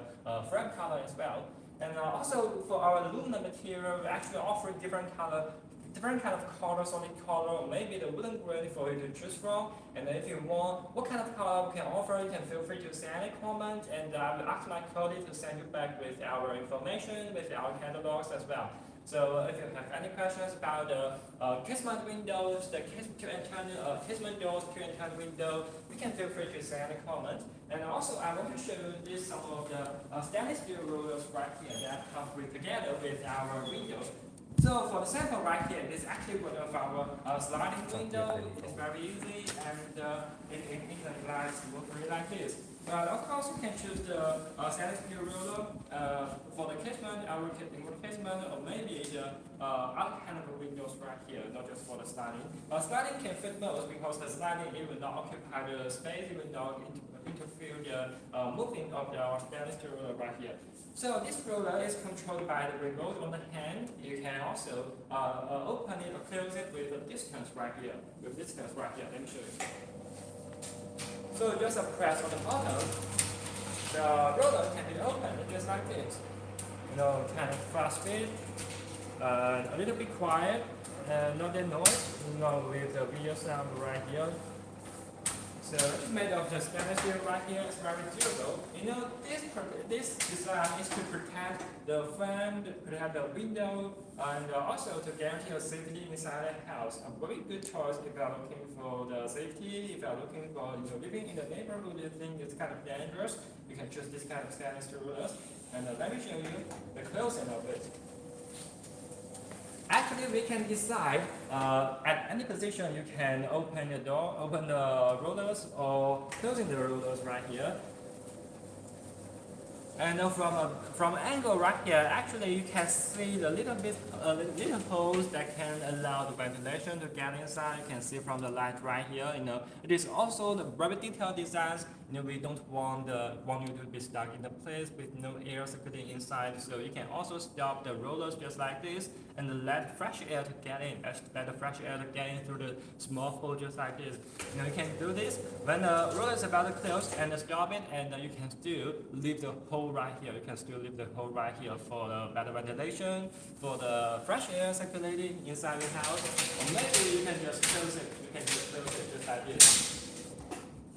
frame color as well. And also for our aluminum material, we actually offer different kind of color, solid color, or maybe the wooden grain for you to choose from. And if you want what kind of color we can offer, you can feel free to send a comment, and I will ask my colleague to send you back with our information, with our catalogs as well. So if you have any questions about the casement windows, the casement doors, Q&A window, you can feel free to send a comment. And also, I want to show you some of the stainless steel rulers right here that come together with our windows. So for the sample right here, this is actually one of our sliding window. It's very easy, and it can glide smoothly like this. But of course, you can choose the stainless steel ruler for the casement, our casement, or maybe the other kind of windows right here, not just for the sliding. Sliding can fit most because the sliding it will not occupy the space, it will not interfere the moving of the stainless steel ruler right here. So this ruler is controlled by the remote on the hand. You can also open it or close it with a distance right here. Let me show you. So just a press on the button, the roller can be opened just like this. Kind of fast speed, a little bit quiet, not that noise. With the video sound right here. So it's made of the stainless steel right here. It's very durable. This design is to protect the frame, to protect the window, and also to guarantee your safety inside the house. A very good choice if you are looking for the safety. If you are looking for living in the neighborhood, you think it's kind of dangerous, you can choose this kind of stainless steel rulers. And let me show you the closing of it. Actually, we can decide at any position you can open the door, open the rollers, or closing the rollers right here. And from angle right here, actually you can see the little holes that can allow the ventilation to get inside. You can see from the light right here. It is also the very detailed designs. We don't want you to be stuck in the place with no air circulating inside. So you can also stop the rollers just like this and let fresh air to get in. Let the fresh air to get in through the small hole just like this. You can do this when the roller is about to close and stop it, and you can still leave the hole right here. You can still leave the hole right here for the better ventilation, for the fresh air circulating inside the house. Or maybe you can just close it. Just like this.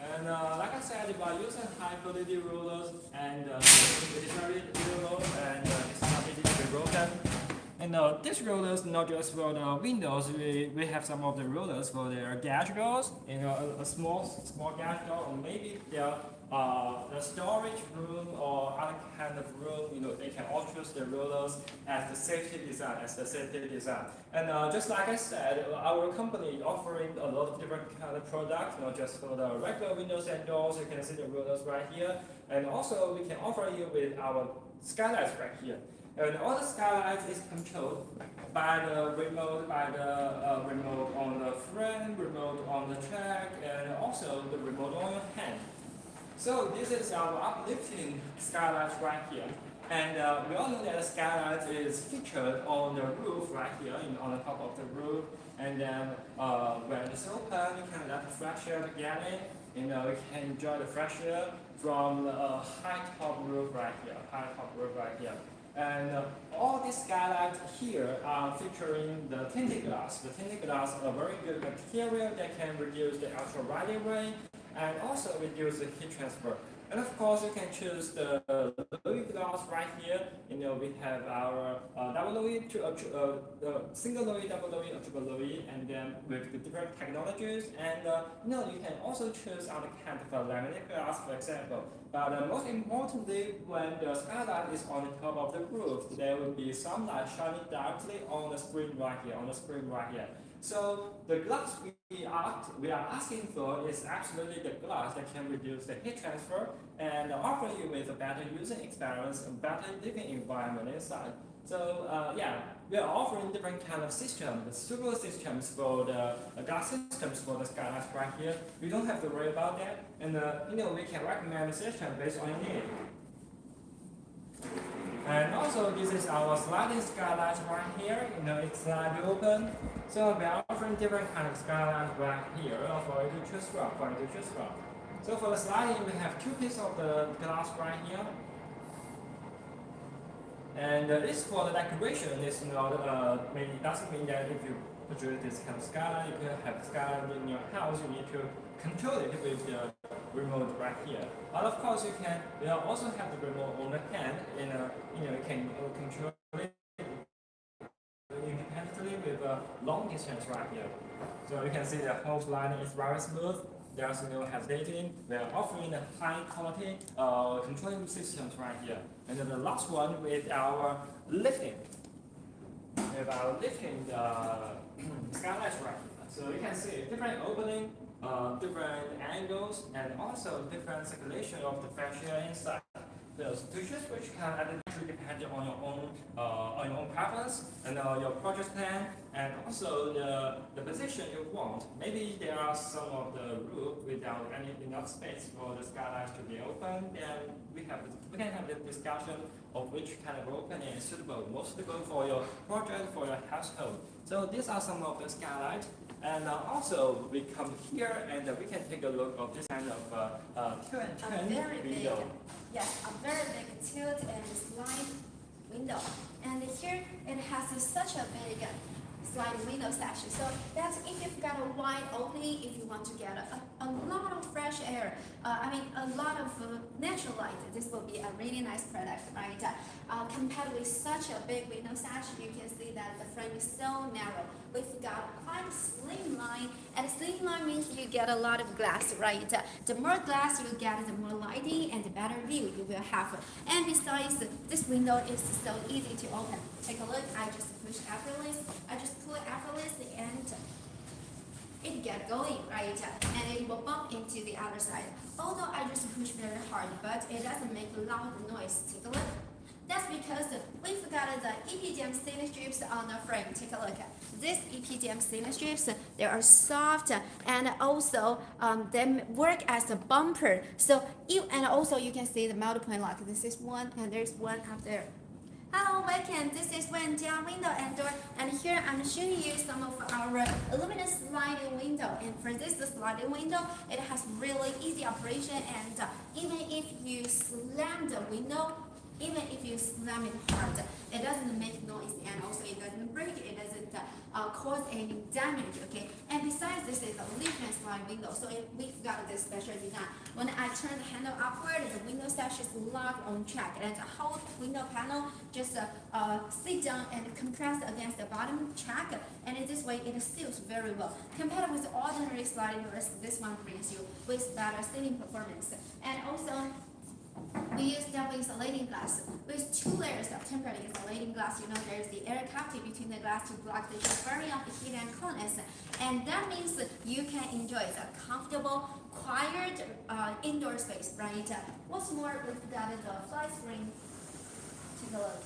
And like I said, by using high quality rollers, and it is very durable and it's not easy to be broken. And these rollers not just for the windows. We have some of the rollers for their garage doors. A small garage door, or maybe the storage room or other kind of room. They can all choose the rollers as the safety design. And just like I said, our company is offering a lot of different kind of products, not just for the regular windows and doors. You can see the rollers right here, and also we can offer you with our skylights right here. And all the skylights is controlled by the remote, remote on the frame, remote on the track, and also the remote on your hand. So this is our uplifting skylights right here. And we all know that the skylight is featured on the roof right here, on the top of the roof. And then when it's open, you can let the fresh air to get in. You can enjoy the fresh air from the high top roof right here. And all these skylights here are featuring the tinted glass. The tinted glass are very good material that can reduce the ultraviolet ray and also reduce the heat transfer. And of course, you can choose the Louis glass right here. We have our double Louis, single Louis, double Louis, or triple Louis, and then with the different technologies. And you can also choose other kind of laminate glass, for example. But most importantly, when the skylight is on the top of the roof, there will be some light shining directly on the screen right here. So the glass we are asking for is absolutely the glass that can reduce the heat transfer and offer you with a better user experience and better living environment inside. So we are offering different kind of systems, super systems for the glass systems for the skylights right here. You don't have to worry about that, and we can recommend a system based on your need. And also, this is our sliding skylight right here. It's slightly open. So we are offering different kind of skylights right here for you to choose from. So for the sliding, we have two pieces of the glass right here. And this for the decoration. It's not it doesn't mean that if you produce this kind of skylight, you can have skylight in your house. You need to control it with the remote right here. But of course, you also have the remote on the hand. You can control it independently with a long distance right here. So you can see the whole sliding is very smooth. There's no hesitating. We are offering a high quality controlling systems right here. And then the last one with our lifting. With our lifting skylights right here. So you can see different opening, different angles, and also different circulation of the fresh air inside. So to choose which kind actually depends on your own preference and your project plan, and also the position you want. Maybe there are some of the roof without enough space for the skylights to be open. Then we can have the discussion of which kind of opening is most suitable for your project, for your household. So these are some of the skylights. And also we come here and we can take a look of this kind of tilt and turn window. Yes, a very big tilt and slide window. And here it has such a big sliding window section. So that if you've got a wide opening, if you want to get a lot of fresh air, a lot of natural light, this will be a really nice product, right? Compared with such a big window section, you can see that the frame is so narrow. We've got quite a slim line, and slim line means you get a lot of glass, right? The more glass you get, the more lighting and the better view you will have. And besides, this window is so easy to open. Take a look, I just push effortless, and it get going, right? And it will bump into the other side. Although I just push very hard, but it doesn't make loud noise. Take a look. That's because we've got the EPDM stainless strips on the frame. Take a look. These EPDM stainless strips, they are soft and also they work as a bumper. And also you can see the multiple lock. This is one and there's one up there. Hello, welcome. This is Wanjia window and door, and here I'm showing you some of our aluminum sliding window. And for this sliding window, it has really easy operation, and even if you slam the window, even if you slam it hard, it doesn't make noise, and also it doesn't break, it doesn't cause any damage, okay? And besides, this is a lift and slide window, so we've got this special design. When I turn the handle upward, the window sash is locked on track, and the whole window panel just sit down and compress against the bottom track, and in this way it seals very well. Compared with ordinary sliding doors, this one brings you with better sealing performance. And also, we use double insulating glass with 2 layers of tempered insulating glass. There is the air cavity between the glass to block the transferring of the heat and coolness, and that means you can enjoy the comfortable, quiet indoor space, right? What's more, we've got the flat screen. Take a look.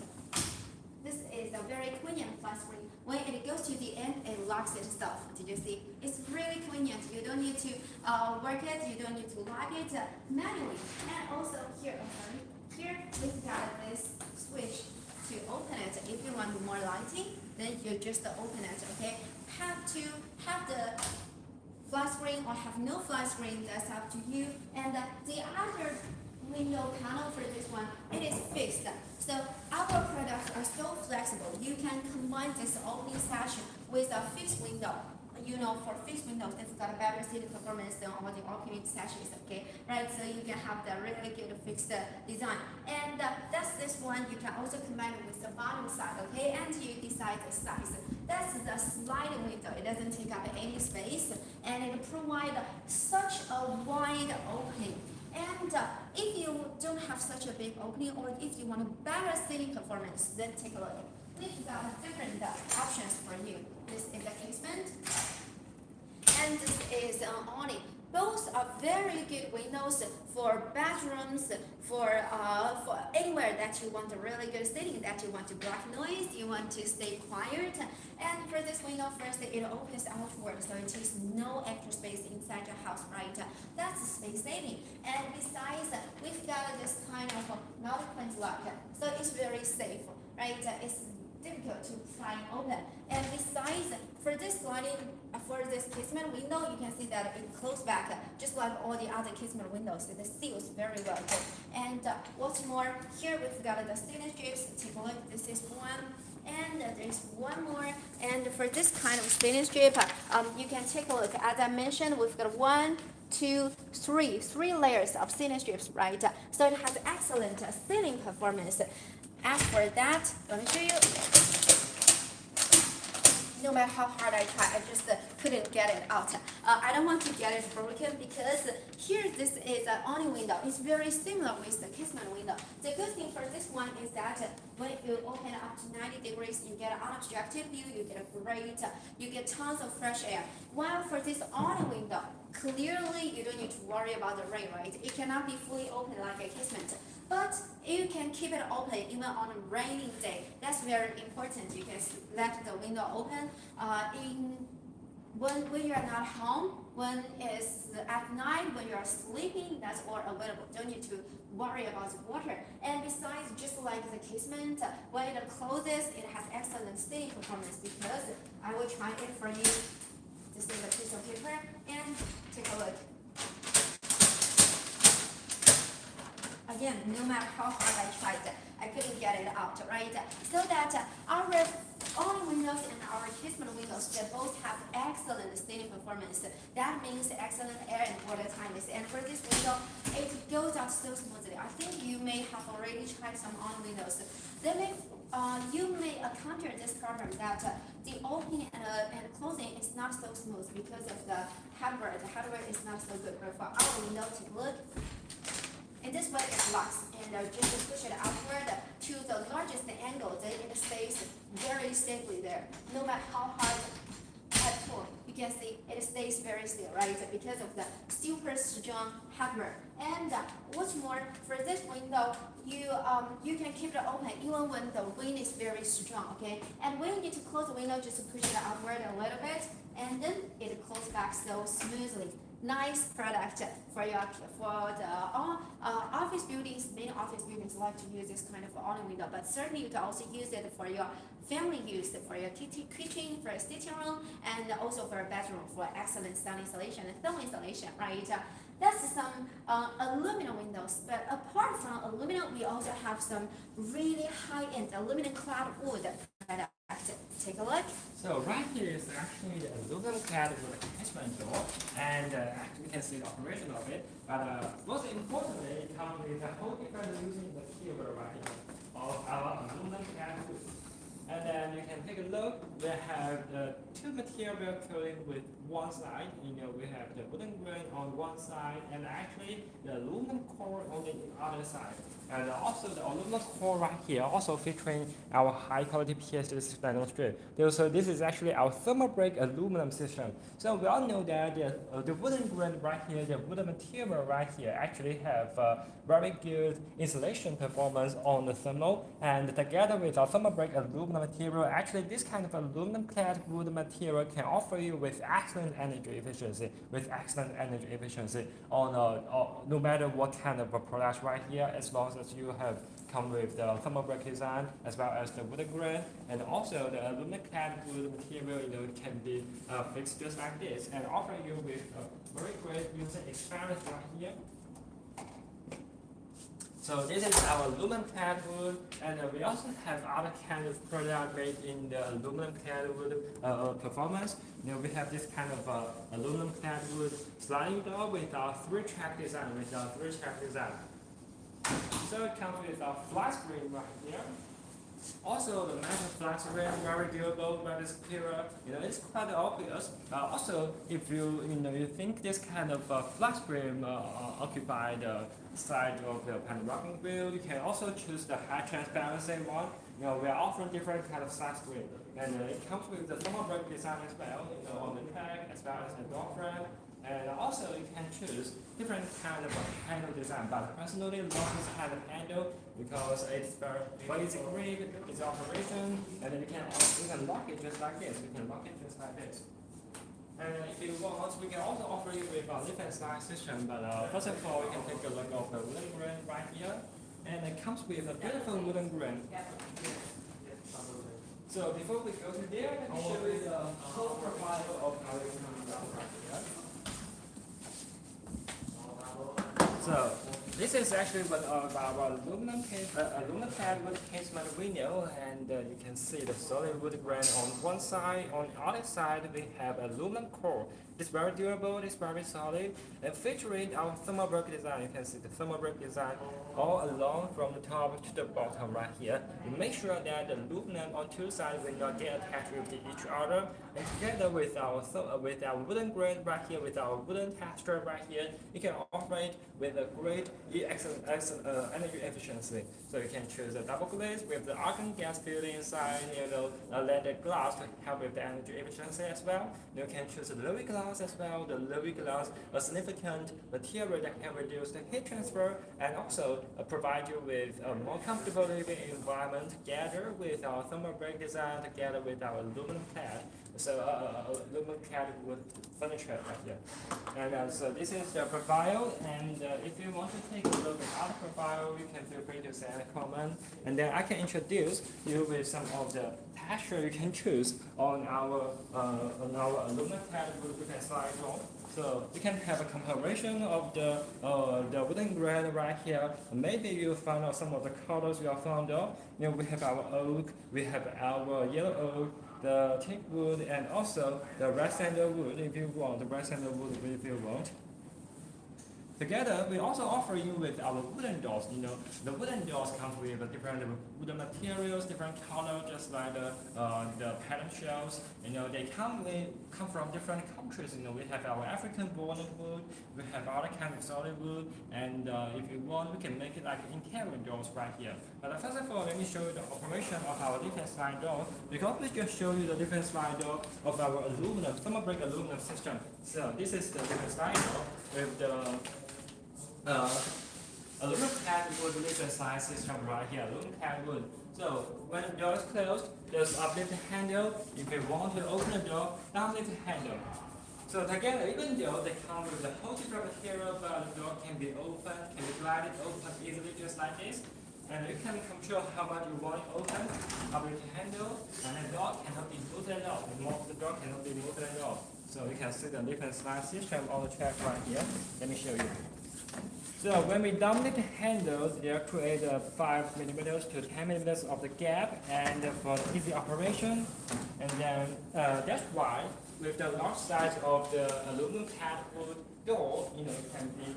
This is a very convenient flat screen. When it goes to the end, it locks itself. Did you see? It's really convenient. You don't need to work it. You don't need to lock it manually. And also here, Here we've got this switch to open it. If you want more lighting, then you just open it, okay? Have to have the flat screen or have no flat screen, that's up to you. And the other window panel for this one, it is fixed. So our products are so flexible. You can combine this opening section with a fixed window. You know, for fixed windows, it's got a better seating performance than all the opening sections, okay? Right, so you can have the really good fixed design. And that's this one, you can also combine it with the bottom side, okay? And you decide the size. That's the sliding window. It doesn't take up any space, and it provides such a wide opening. And if you don't have such a big opening, or if you want a better seating performance, then take a look. We've got different options for you. This is a casement, and this is an awning. Both are very good windows for bedrooms, for anywhere that you want a really good seating, that you want to block noise, you want to stay quiet. And for this window, first it opens outward, so it takes no extra space inside your house, right? That's space saving. And besides, we've got this kind of multi-point lock, so it's very safe, right? It's difficult to pry open. And besides, for this sliding, for this casement window, you can see that it closes back, just like all the other casement windows. The seal is very well good. And what's more, here we've got the ceiling strips. Take a look. This is one. And there's one more. And for this kind of ceiling strip, you can take a look. As I mentioned, we've got 1, 2, 3 layers of ceiling strips, right? So it has excellent ceiling performance. As for that, let me show you. No matter how hard I try, I just couldn't get it out. I don't want to get it broken because here this is an awning window. It's very similar with the casement window. The good thing for this one is that when you open up to 90 degrees, you get an unobstructed view, you get a great, you get tons of fresh air. While for this awning window, clearly you don't need to worry about the rain, right? It cannot be fully open like a casement. But you can keep it open even on a rainy day. That's very important. You can let the window open when you are not home, when it's at night, when you are sleeping, that's all available. Don't need to worry about the water. And besides, just like the casement, when it closes, it has excellent sealing performance because I will try it for you. This is a piece of paper and take a look. Again, no matter how hard I tried, I couldn't get it out, right? So that our awning windows and our casement windows, they both have excellent sealing performance. That means excellent air and water tightness. And for this window, it goes out so smoothly. I think you may have already tried some awning windows. You may encounter this problem that the opening and closing is not so smooth because of the hardware. The hardware is not so good. But for our window, take a look. And this way it locks, and just push it outward to the largest angle, then it stays very stably there. No matter how hard I pull, you can see it stays very still, right? Because of the super strong hammer. And what's more, for this window, you can keep it open even when the wind is very strong, okay? And when you need to close the window, just push it outward a little bit, and then it closes back so smoothly. Nice product for the office buildings. Many office buildings like to use this kind of awning window, but certainly you can also use it for your family use, for your kitchen, for your sitting room, and also for a bedroom for excellent sound insulation and thermal insulation, right? That's some aluminum windows, but apart from aluminum, we also have some really high-end aluminum clad wood product. Take a look. So right here is actually the aluminum clad with a casement door, and actually you can see the operation of it. But most importantly, it comes with a whole different using material right here of our aluminum clad wood. And then you can take a look. We have the two material coating with one side. We have the wooden grain on one side, and actually the aluminum core on the other side. And also the aluminum core right here, also featuring our high quality PS nylon strip. So this is actually our thermal break aluminum system. So we all know that the wooden grain right here, the wooden material right here actually have very good insulation performance on the thermal, and together with our thermal break aluminum material, actually this kind of aluminum clad wood material can offer you with excellent energy efficiency, on no matter what kind of a product right here, as long as as you have come with the thermal break design as well as the wooden grain, and also the aluminum clad wood material, can be fixed just like this and offer you with a very great user experience right here. So this is our aluminum clad wood, and we also have other kind of product made in the aluminum clad wood performance. We have this kind of aluminum clad wood sliding door with our three-track design. So it comes with a flat screen right here. Also, the metal flat screen very durable, very secure. It's quite obvious. Also, if you think this kind of flat screen occupy the side of the panoramic view, you can also choose the high transparency one. We are offering different kind of flat screen, and it comes with the thermal break design as well. On the track as well as the door frame. And also you can choose different kind of handle design, but personally love this kind of handle because it's very easy grip, it's operation, and then you can lock it just like this. And if you want, we can also offer you with a lift and slide system, but first of all, you can take a look of the wooden grain right here, and it comes with a beautiful wooden grain. So before we go to there, let me show you the whole profile of our right here. So this is actually what our aluminum clad wood casement window, and you can see the solid wood grain on one side. On the other side, we have aluminum core. It's very durable, it's very solid, and featuring our thermal break design. You can see the thermal break design all along from the top to the bottom right here. You make sure that the aluminum on two sides will not get attached with each other, and together with our wooden grain right here, with our wooden texture right here, you can operate with a great energy efficiency. So you can choose a double glaze with the argon gas filled inside, leaded glass to help with the energy efficiency as well. You can choose the Louis glass as well. The Louis glass, a significant material that can reduce the heat transfer and also provide you with a more comfortable living environment together with our thermal break design, together with our aluminum clad. So aluminum clad wood furniture right here. And so this is the profile, and if you want to take a look at other profile, you can feel free to send a comment, and then I can introduce you with some of the texture you can choose on our aluminum clad wood we can slide on. So you can have a comparison of the wooden grain right here. Maybe you find out some of the colors you are fond of. We have our oak, we have our yellow oak, the teak wood, and also the red sandalwood if you want. Together, we also offer you with our wooden doors. The wooden doors come with different wooden materials, different colors, just like the pattern shelves. They come from different countries. We have our African walnut wood, we have other kind of solid wood, and if you want, we can make it like interior doors right here. But first of all, let me show you the operation of our different slide door, because we just show you the different slide door of our aluminum, thermal break aluminum system. So this is the different slide door with the aluminum clad wood lift and slide system right here, aluminum clad wood. So when the door is closed, there's uplift the handle. If you want to open the door, downlift the handle. So together, even though they come with the whole different material, but the door can be open, can be glided open easily just like this. And you can control how much you want it open, uplift the handle, and the door cannot be moved at all. The door cannot be moved at all. So you can see the lift and slide system on the track right here. Let me show you. So when we dominate the handles, they create 5 millimeters to 10 millimeters of the gap, and for the easy operation. And then that's why with the large size of the aluminum clad wood door, it can be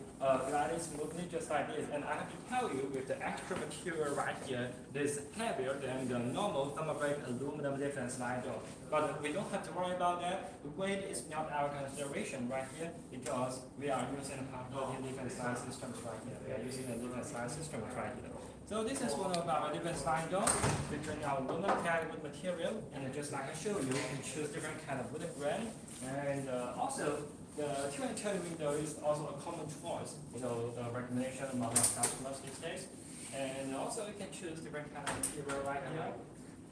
gliding smoothly just like this. And I have to tell you, with the extra material right here, this is heavier than the normal thermal break aluminum lift and slide door. But we don't have to worry about that. The weight is not our consideration right here because we are using high-quality lift and slide systems right here. We are using a lift and slide system right here. So this is one of our different slide doors featuring our aluminum clad wood material, and just like I showed you, you can choose different kind of wooden grain, and also the 220 window is also a common choice, the recommendation among our customers these days. And also you can choose different kind of material right here,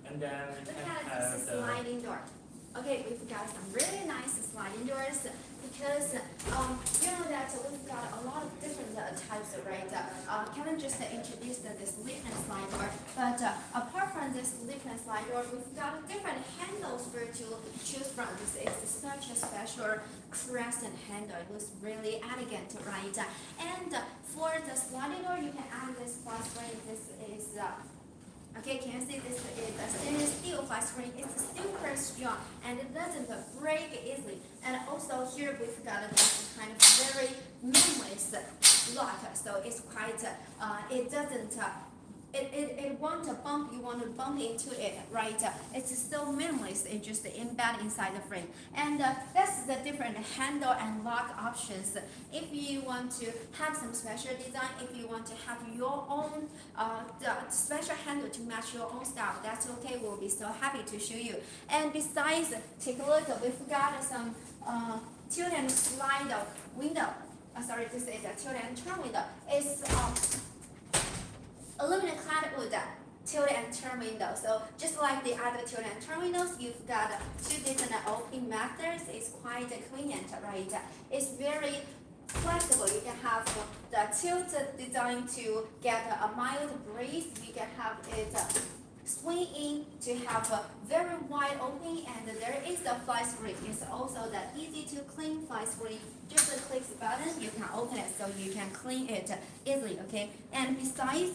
and then you can have the sliding door. Okay, we've got some really nice sliding doors. The because you know that we've got a lot of different types, right? Kevin just introduced this lift and slide door, but apart from this lift and slide door, we've got different handles for you to choose from. This is such a special crescent handle. It looks really elegant, right? And for the sliding door, you can add this flat screen. This is okay, can you see this is a stainless steel flat screen? It's super strong and it doesn't break easily. And also here we've got this kind of very minimalist lock, so it's quite it doesn't it won't bump, you want to bump into it, right? It's so minimalist, it just embed inside the frame. And that's the different handle and lock options. If you want to have some special design, if you want to have your own the special handle to match your own style, that's okay, we'll be so happy to show you. And besides, take a look, we've got some tilt and slide window. Sorry, this is a tilt and turn window. It's aluminum clad wood tilt and turn window. So just like the other tilt and turn windows, you've got two different opening methods. It's quite convenient, right? It's very flexible. You can have the tilt design to get a mild breeze. You can have it swing in to have a very wide opening, and there is the fly screen. It's also the easy to clean fly screen. Just click the button, you can open it so you can clean it easily, okay? And besides,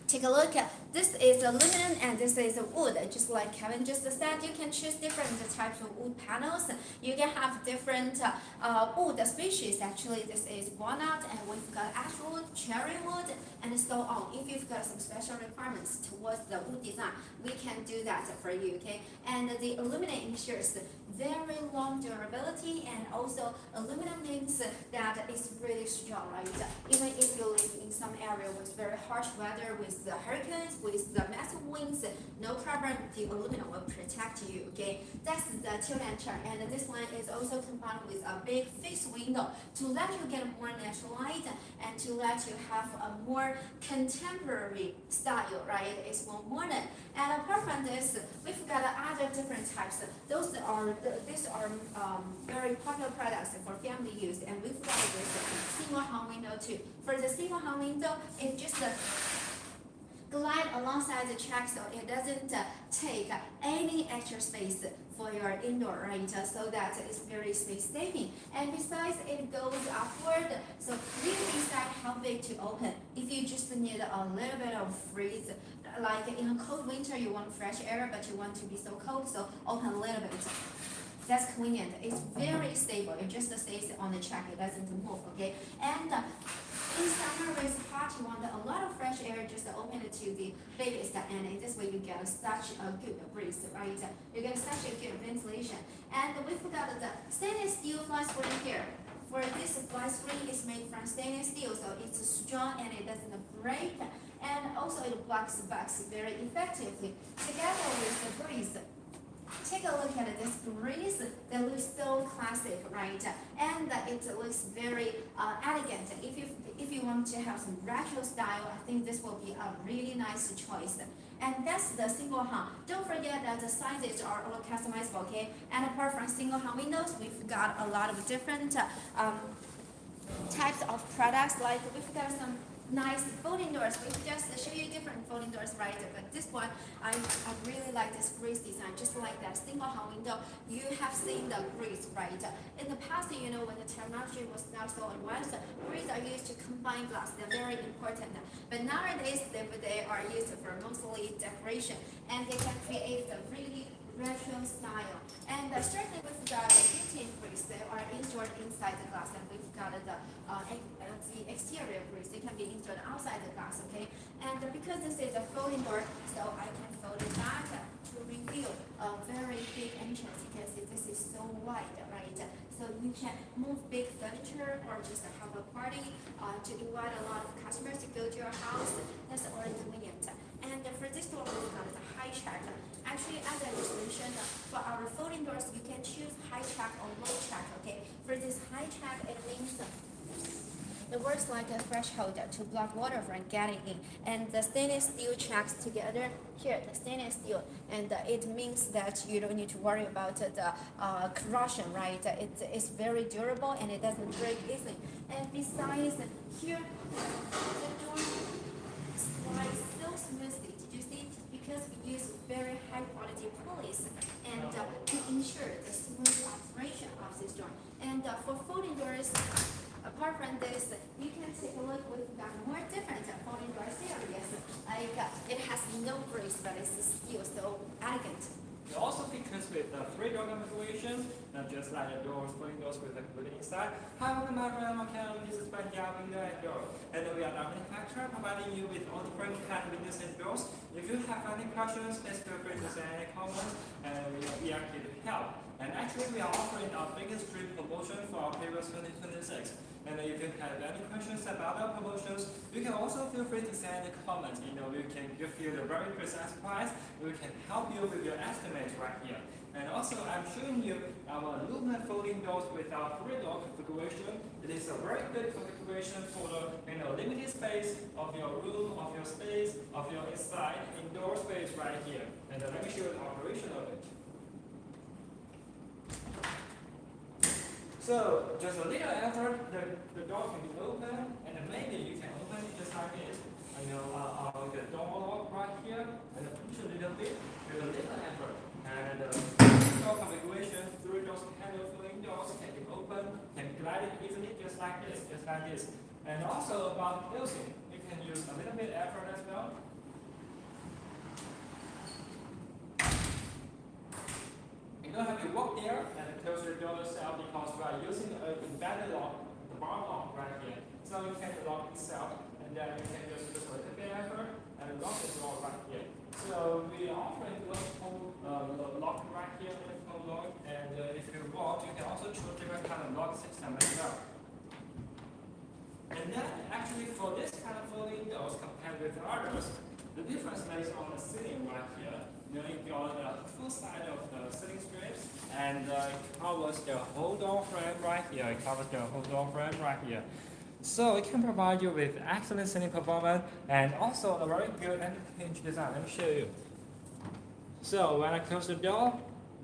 take a look. This is aluminum and this is wood. Just like Kevin just said, you can choose different types of wood panels. You can have different wood species. Actually, this is walnut, and we've got ash wood, cherry wood, and so on. If you've got some special requirements towards the wood design, we can do that for you, okay? And the aluminum ensures very long durability, and also aluminum means that it's really strong, right? Even if you live in some area with very harsh weather, with the hurricanes, with the massive winds, no problem, the aluminum will protect you, okay? That's the tilt and turn, and this one is also combined with a big fixed window to let you get more natural light and to let you have a more contemporary style, right? It's more modern. And apart from this, we've got other different types. These are very popular products for family use, and we've got this single hung window too. For the single hung window, it just glide alongside the track, so it doesn't take any extra space for your indoor, right? So that it's very space saving. And besides, it goes upward, so you decide how big to open. If you just need a little bit of freeze, like in a cold winter, you want fresh air, but you want to be so cold, so open a little bit. That's convenient. It's very stable. It just stays on the track. It doesn't move, okay? And in summer, when it's hot, you want a lot of fresh air, just open it to the biggest, and in this way you get such a good breeze, right? You get such a good ventilation. And we've got the stainless steel fly screen here. For this fly screen, it's made from stainless steel, so it's strong and it doesn't break. And also it blocks bugs very effectively. Together with the breeze, take a look at this breeze. That looks so classic, right? And it looks very elegant. If you want to have some retro style, I think this will be a really nice choice. And that's the single hung. Don't forget that the sizes are all customizable, okay? And apart from single hung windows, we've got a lot of different types of products. Like we've got some nice folding doors. We just show you different folding doors, right? But this one, I really like this grease design, just like that single hung window. You have seen the grease, right? In the past, you know, when the technology was not so advanced, grease are used to combine glass. They're very important. But nowadays, they are used for mostly decoration, and they can create a really retro style. And certainly we've got the built-in grease. They are installed inside the glass, and we've got the exterior grease. They can be installed outside the glass, okay? And because this is a folding door, so I can fold it back to reveal a very big entrance. You can see this is so wide, right? So you can move big furniture or just have a party to invite a lot of customers to go to your house. That's already convenient. And for this door, we've got the high track. Actually, as I just mentioned, for our folding doors, you can choose high track or low track, okay? For this high track, it means it works like a threshold to block water from getting in. And the stainless steel tracks together here, the stainless steel, and it means that you don't need to worry about the corrosion, right? It is very durable and it doesn't break easily. And besides, here the door slides so smoothly. Did you see? Because we use very high quality pulleys and to ensure the smooth operation of this door. And for folding doors, apart from this, you can take a look. We've got more different folding door series. Like it has no brakes, but it's still so elegant. It also features with the 3-door configuration, not just like the doors, folding doors with the hood inside. Hi, welcome back, this is Wanjia window and door. And we are the manufacturer providing you with all different kind of windows and doors. If you have any questions, please feel free to send any comments, and we are here to help. And actually, we are offering our biggest street promotion for our previous 2026. And if you have any questions about our promotions, you can also feel free to send a comment. We can give you the very precise price. We can help you with your estimates right here. And also, I'm showing you our aluminum folding doors with our 3-door configuration. It is a very good configuration for the limited space of your room, of your space, of your inside indoor space right here. And let me show you the operation of it. So, just a little effort, the door can be open, and maybe you can open it just like this. The door lock right here, and push a little bit with a little effort. And the door configuration, 3 doors handle folding doors can be open, can glide it easily just like this, And also about closing, you can use a little bit effort as well. You don't have to walk there and close your door yourself because we are using an embedded lock, the bar lock right here. So you can lock itself, and then you can just use a little bit effort and lock the door right here. So we are offering lock right here, lock, and if you want, you can also choose different kind of lock system as well. And then actually for this kind of folding doors compared with others, the difference lays on the ceiling right here. You got the full side of the ceiling strips, and it covers the whole door frame right here. So it can provide you with excellent ceiling performance and also a very good anti-pinch design. Let me show you. So when I close the door,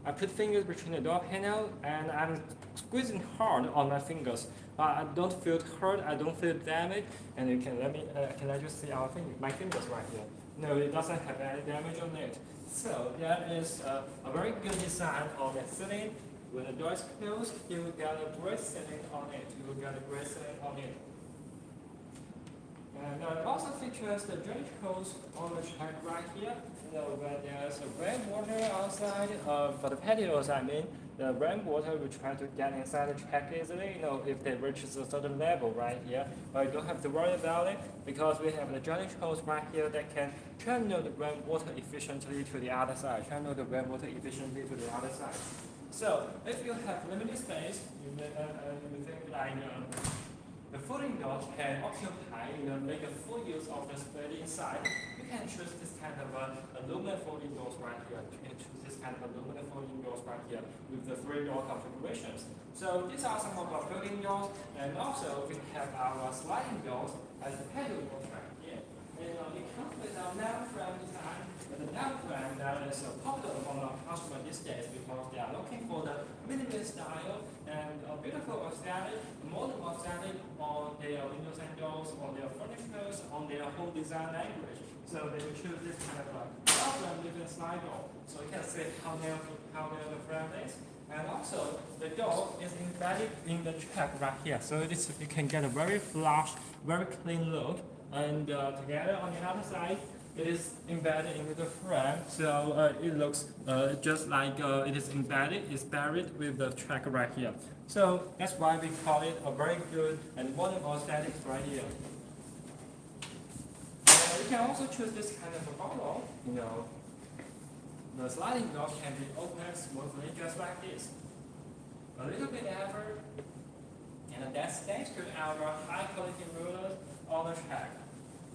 I put fingers between the door panel and I'm squeezing hard on my fingers. I don't feel hurt, I don't feel damage, and you can let you see my fingers right here. No, it doesn't have any damage on it. So that is a very good design on the ceiling. When the door is closed, you will get a great ceiling on it. And it also features the drainage hose on the track right here. When there's a rainwater outside, for the patios, the rainwater will try to get inside the track easily, if it reaches a certain level right here. But you don't have to worry about it because we have the drainage hose right here that can channel the rainwater efficiently to the other side. So if you have limited space, you think like the folding doors can occupy, make a full use of the space inside. You can choose this kind of aluminum folding doors right here. With the 3-door configurations. So these are some of our folding doors, and also we have our sliding doors as the patio doors right here. And it comes with our narrow frame design. The narrow frame that is popular among our customers these days because they are looking for the minimalist style and a beautiful aesthetic, modern aesthetic on their windows and doors, on their furnitures, on their whole design language. So they will choose this kind of frame with a slide door. So you can see how narrow the frame is. And also, the door is embedded in the track right here. So you can get a very flush, very clean look. And together on the other side, it is embedded into the frame. So it looks just like it is embedded, it's buried with the track right here. So that's why we call it a very good and modern aesthetic right here. You can also choose this kind of a bottle, The sliding door can be opened smoothly just like this. A little bit effort, and that's thanks to our high quality rulers on the track.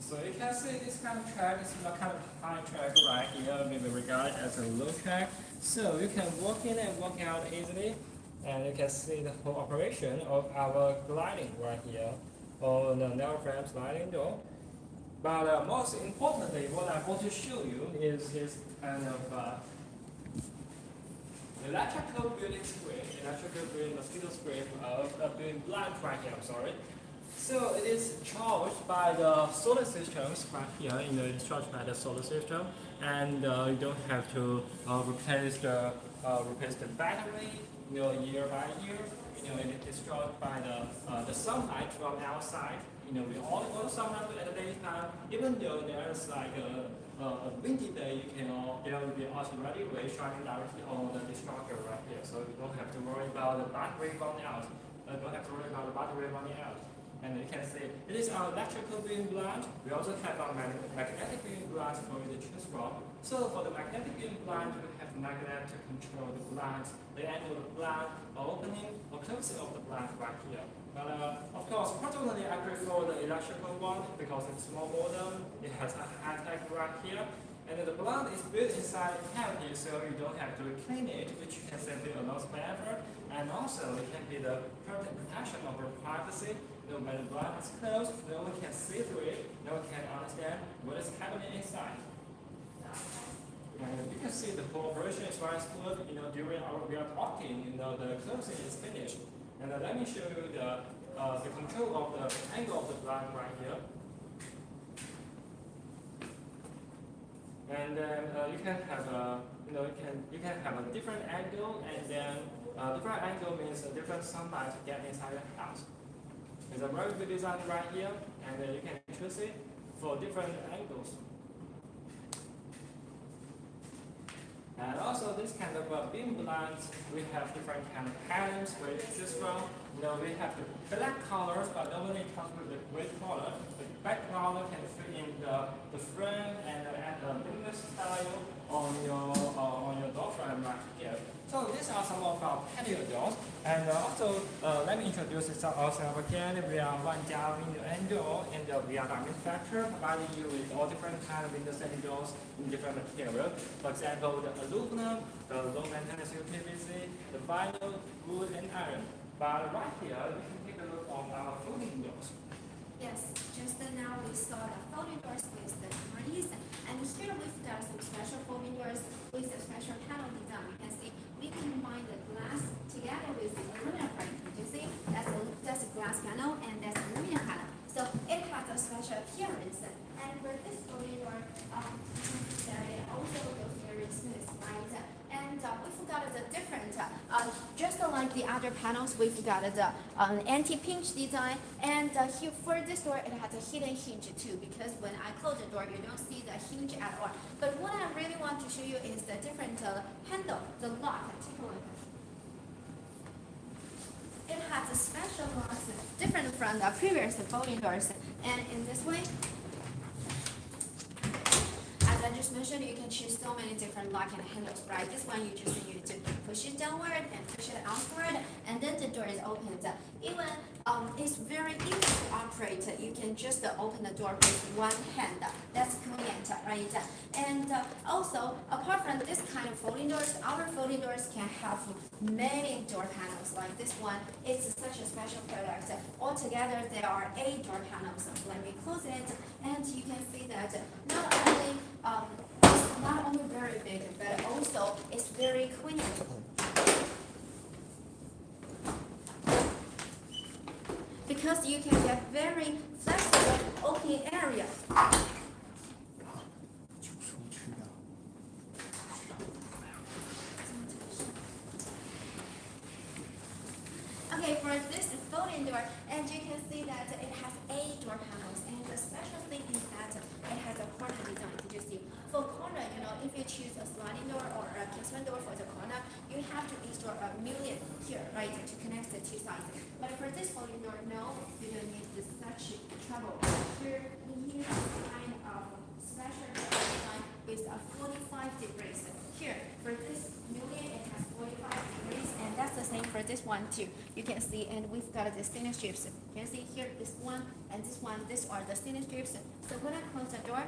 So you can see this kind of track is a kind of high track right here, maybe regarded as a low track. So you can walk in and walk out easily, and you can see the whole operation of our gliding right here. or the narrow frame sliding door. But most importantly, what I want to show you is this kind of electrical building screen, electrical building mosquito screen of the building blind right here, I'm sorry. So it is charged by the solar systems right here, it's charged by the solar system, and you don't have to replace the battery, year by year. It is charged by the sunlight from outside. We all go to sunlight at the daytime, even though there is like a windy day, there will be ultraviolet rays shining directly on the discharger right here, so you don't have to worry about the battery running out. And you can see it is our electrical beam blind. We also have our magnetic beam blind for you to choose from. So for the magnetic beam blind, we have magnet to control the blind, the angle of the blind, opening or closing of the blind right here. But of course, personally, I prefer the electrical one because it's more modern. It has a high-tech right here. And the blind is built inside the cavity, so you don't have to clean it, which can save you a lot of effort. And also, it can be the perfect protection of your privacy. When the blind is closed, no one can see through it, no one can understand what is happening inside. And you can see the whole operation is very smooth. During we are talking, the closing is finished. And let me show you the control of the angle of the blind right here. And then you can have you can have a different angle, and then different angle means a different sunlight to get inside the house. It's a very good design right here, and you can choose it for different angles. And also this kind of beam blinds, we have different kind of patterns where you choose from. We have the black colors, but normally it comes with the gray color. The black color can fit in the frame and add the luminous style on your door frame right here. So these are some of our patio doors. And also, let me introduce ourselves again. We are Wanjia window and door, and we are the manufacturer providing you with all different kind of windows and doors in different materials. For example, the aluminum, the low maintenance PVC, the vinyl, wood, and iron. But right here, we can take a look on our folding doors. Yes, just now we saw the folding doors with the trees, and here we've got some special folding doors with a special panel design. You can see we combine the glass together with the aluminum frame. You see, that's a glass panel and that's aluminum panel. So it has a special appearance. And for this folding door, it also goes very smooth, right? And we've got the different, just like the other panels, we've got the anti-pinch design. And here for this door, it has a hidden hinge too, because when I close the door, you don't see the hinge at all. But what I really want to show you is the different handle, the lock. Take a look. It has a special lock, different from the previous folding doors. And in this way, as I just mentioned, you can choose so many different lock and handles, right? This one you just need to push it downward and push it outward, and then the door is opened. Even it's very easy to operate. You can just open the door with one hand. That's convenient, right? And also, apart from this kind of folding doors, our folding doors can have many door panels. Like this one, it's such a special product. Altogether, there are 8 door panels. Let me close it, and you can see that it's not only very big, but also it's very convenient. Because you can get very flexible open area. Okay, for this folding door, and you can see that it has 8 door panels, and the special thing is that it has a corner design. Did you see? For corner, if you choose a sliding door or a casement door for the corner, you have to install a mullion here, right, to connect the 2 sides. But for this folding door, no, you don't need such trouble. Here, we use kind of special design with a 45 degrees. Here, for this mullion, it has 45 degrees, and that's the same for this one too. You can see, and we've got the thinner strips. You can see here, this one and this one, these are the thinner strips. So when I close the door,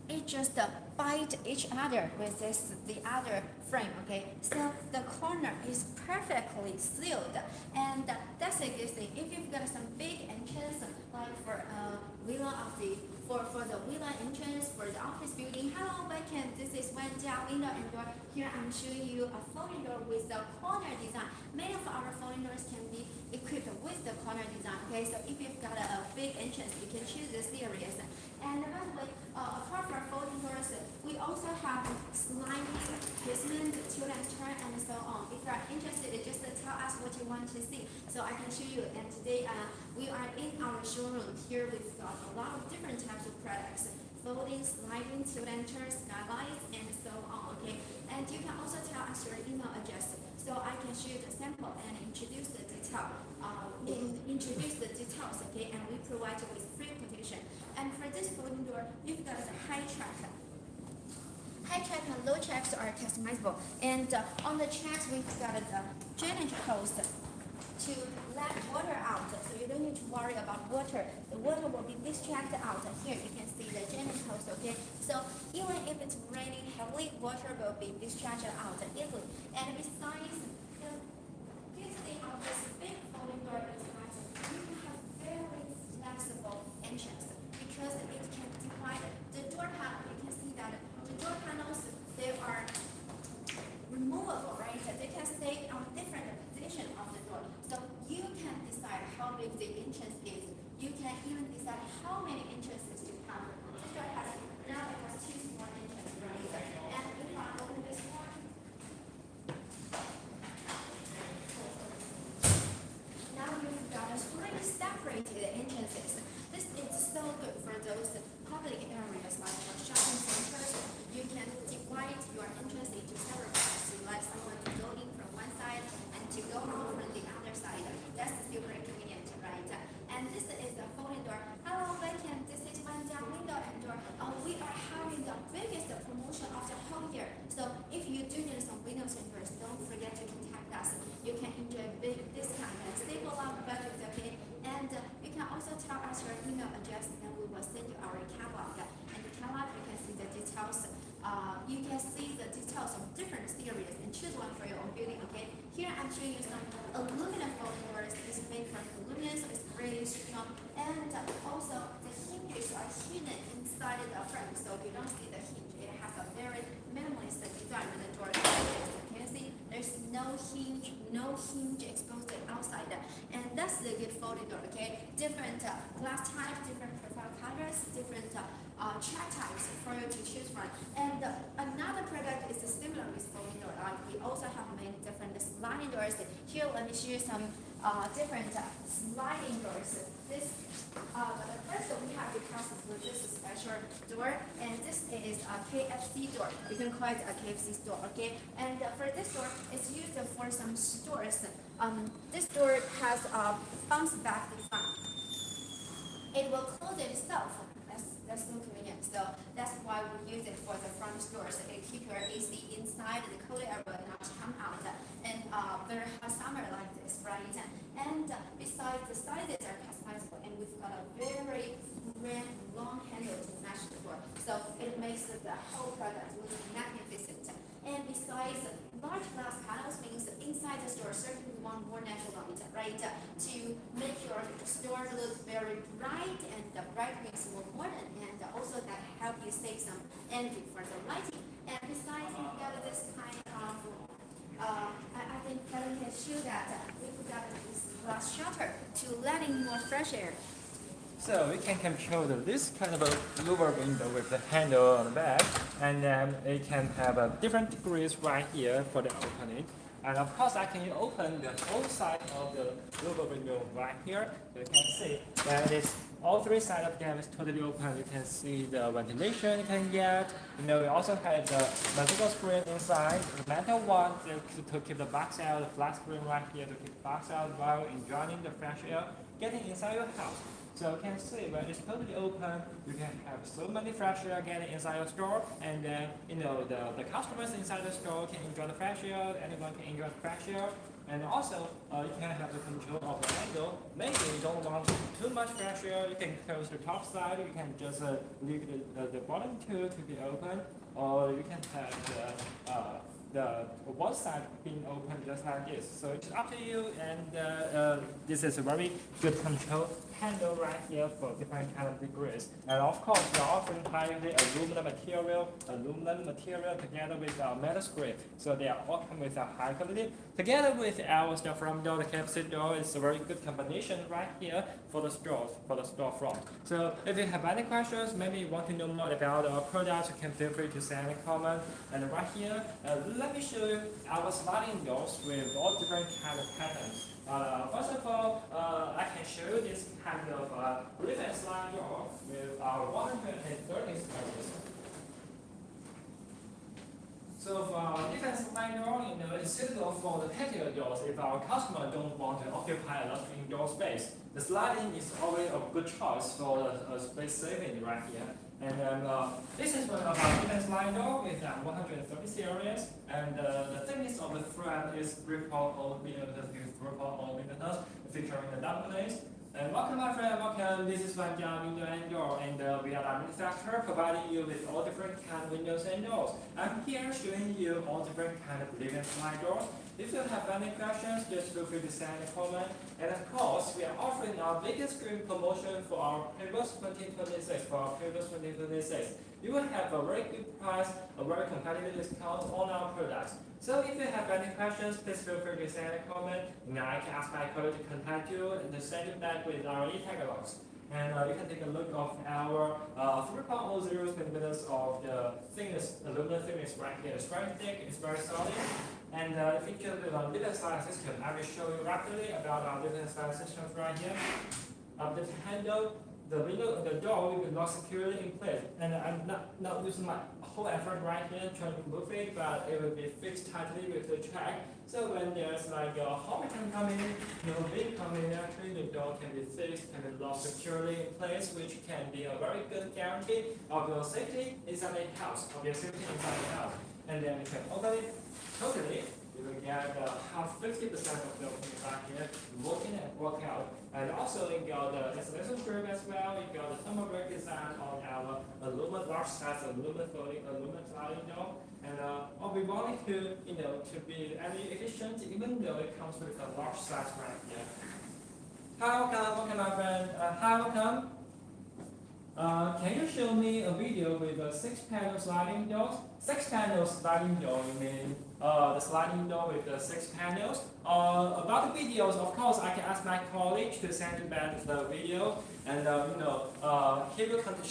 it just bite each other with the other frame, okay? So the corner is perfectly sealed, and that's a good thing. If you've got some big entrance, like for villa of the for the villa entrance for the office building. Hello, welcome. This is Wanjia window and door. Here I'm showing you a folding door with the corner design. Many of our folding doors can be equipped with the corner design. Okay, so if you've got a big entrance, you can choose this series. And by the way, apart from folding doors, we also have sliding, basement, tilt and turn, and so on. If you are interested, just tell us what you want to see, so I can show you. And today, we are in our showroom. Here we've got a lot of different types of products: folding, sliding, tilt and turn, skylights, and so on. Okay, and you can also tell us your email address, so I can show you the sample and introduce the detail. Introduce the details. Okay, and we provide you with free quotation. And for this folding door, you've got a high track. High track and low tracks are customizable. And on the tracks, we've got the drainage hose to let water out. So you don't need to worry about water. The water will be distracted out. Here you can see the drainage hose, okay? So even if it's raining heavily, water will be discharged out easily. And besides, the good thing of this big folding door is that you can have very flexible entrance, because it can divide the door panel. You can see that the door panels, they are removable, right? They can stay on different position of the door. So you can decide how big the entrance is. You can even decide how many entrances you have. This door has now it has 2 small entrances, right? And if I open this one, now you've got 3 separated entrances. This is so good for those public areas like for shopping centers. You can divide your entrance into several parts. You like someone to go in from one side and to go out from the other side. That's super convenient, right? And this is the folding door. Hello, welcome. This is Wanjia window and door. We are having the biggest promotion of the whole year. So if you do need some window shaders, don't forget to contact us. You can enjoy big discount and save a lot of budget, okay? And you can also tell us your email address, and we will send you our catalog. And the catalog, you can see the details. You can see the details of different series and choose one for your own building. Okay. Here I'm showing you some aluminum folding doors. It's made from aluminum, so it's really strong. And also the hinges are hidden inside the frame, so you don't see the hinge. It has a very minimalist design when the door is closed. You can see there's no hinge exposed outside. And that's the good folding door. Okay. Different glass types, different profile colors, different track types for you to choose from. And another product is similar with folding door. We also have many different sliding doors. Here, let me show you some different sliding doors. This, the first we have because of this special door, and this is a KFC door. You can call it a KFC store, okay? And for this door, it's used for some stores. This door has a bounce back design. It will close itself. That's so convenient. So that's why we use it for the front doors. It keep your AC inside the cold air will not come out. And very hot summer like this, right? And besides, the sizes are customizable, and we've got a very grand long handle to match the door. So it makes the whole product look magnificent. And besides, large glass panels means inside the store certainly we want more natural light, right? To make your store look very bright, and the bright means more modern, and also that help you save some energy for the lighting. And besides, we've got this kind of, I think Helen can show that we've got this glass shutter to let in more fresh air. So we can control this kind of a louver window with the handle on the back, and then it can have a different degrees right here for the opening. And of course, I can open the whole side of the louver window right here. So you can see that it's all 3 sides of them is totally open. You can see the ventilation you can get. We also have the metal screen inside, the metal one to keep the box out, the flat screen right here to keep the box out while enjoying the fresh air getting inside your house. So you can see when it's totally open, you can have so many fresh air getting inside your store, and then the customers inside the store can enjoy the fresh air, anyone can enjoy the fresh air. And also, you can have the control of the handle. Maybe you don't want too much fresh air, you can close the top side, you can just leave the bottom two to be open, or you can have the one side being open just like this. So it's up to you, and this is a very good control handle right here for different kind of degrees. And of course, we are offering highly aluminum material together with our metal script. So they are all come with a high quality. Together with our front door, the capsule door is a very good combination right here for the stores, for the storefront. So if you have any questions, maybe you want to know more about our products, you can feel free to send a comment. And right here, let me show you our sliding doors with all different kind of patterns. First of all, I can show you this kind of lift and slide door with our 130 spaces. So for our lift and slide door, it's suitable for the patio doors if our customer don't want to occupy a lot of indoor space. The sliding is always a good choice for space saving right here. And this is one of our lift and slide door with 130 series, and the thickness of the frame is 3.0 millimeters, featuring the double glaze. And welcome my friend, welcome. This is Wanjia window and door, and we are the manufacturer providing you with all different kind of windows and doors. I'm here showing you all different kind of lift and slide doors. If you have any questions, just feel free to send a comment. And of course, we are offering our biggest screen promotion for our previous 2026. You will have a very good price, a very competitive discount on our products. So if you have any questions, please feel free to send a comment. I can ask my colleague to contact you and to send you back with our e-catalogs. And you can take a look of our 3.00 millimeters of the thickness, aluminum thickness right here. It's very thick, it's very solid. And featured with our different slide system. I will show you rapidly about our different slide systems right here. The handle, the window, the door will be locked securely in place. And I'm not using my whole effort right here trying to move it, but it will be fixed tightly with the track. So when there's like a hurricane coming, wind coming, actually the door can be fixed, can be locked securely in place, which can be a very good guarantee of your safety inside the house, of your safety inside the house. And then you can open it totally. You will get 50% of the back here working and work out. And also you got the installation strip as well. You got the thermal break design on our aluminum large size aluminum folding, aluminum sliding door. And we wanted to to be energy efficient, even though it comes with a large size right here. Hi, welcome my friend. Hi, welcome. Can you show me a video with a 6-panel sliding doors? 6-panel sliding door, you mean the sliding door with the 6 panels? About the videos, of course, I can ask my colleague to send you back the video, and she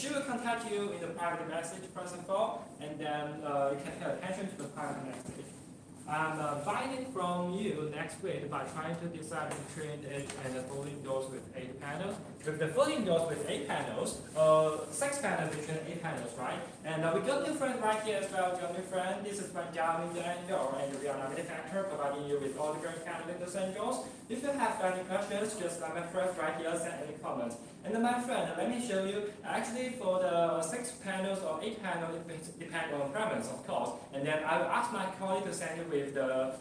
will contact you in the private message first of all, and then you can pay attention to the private message. I'm buying it from you next week by trying to decide between it and the folding doors with 8 panels. With the folding doors with 8 panels, 6 panels between 8 panels, right? And we got new friend right here as well. Got new friend. This is Wanjia window and door, and we are a manufacturer providing you with all different kind of windows and doors. If you have any questions, just let my friend right here send any comments. And then my friend, let me show you. Actually, for the 6 panels or 8 panels, it depends on preference, of course. And then I will ask my colleague to send you with the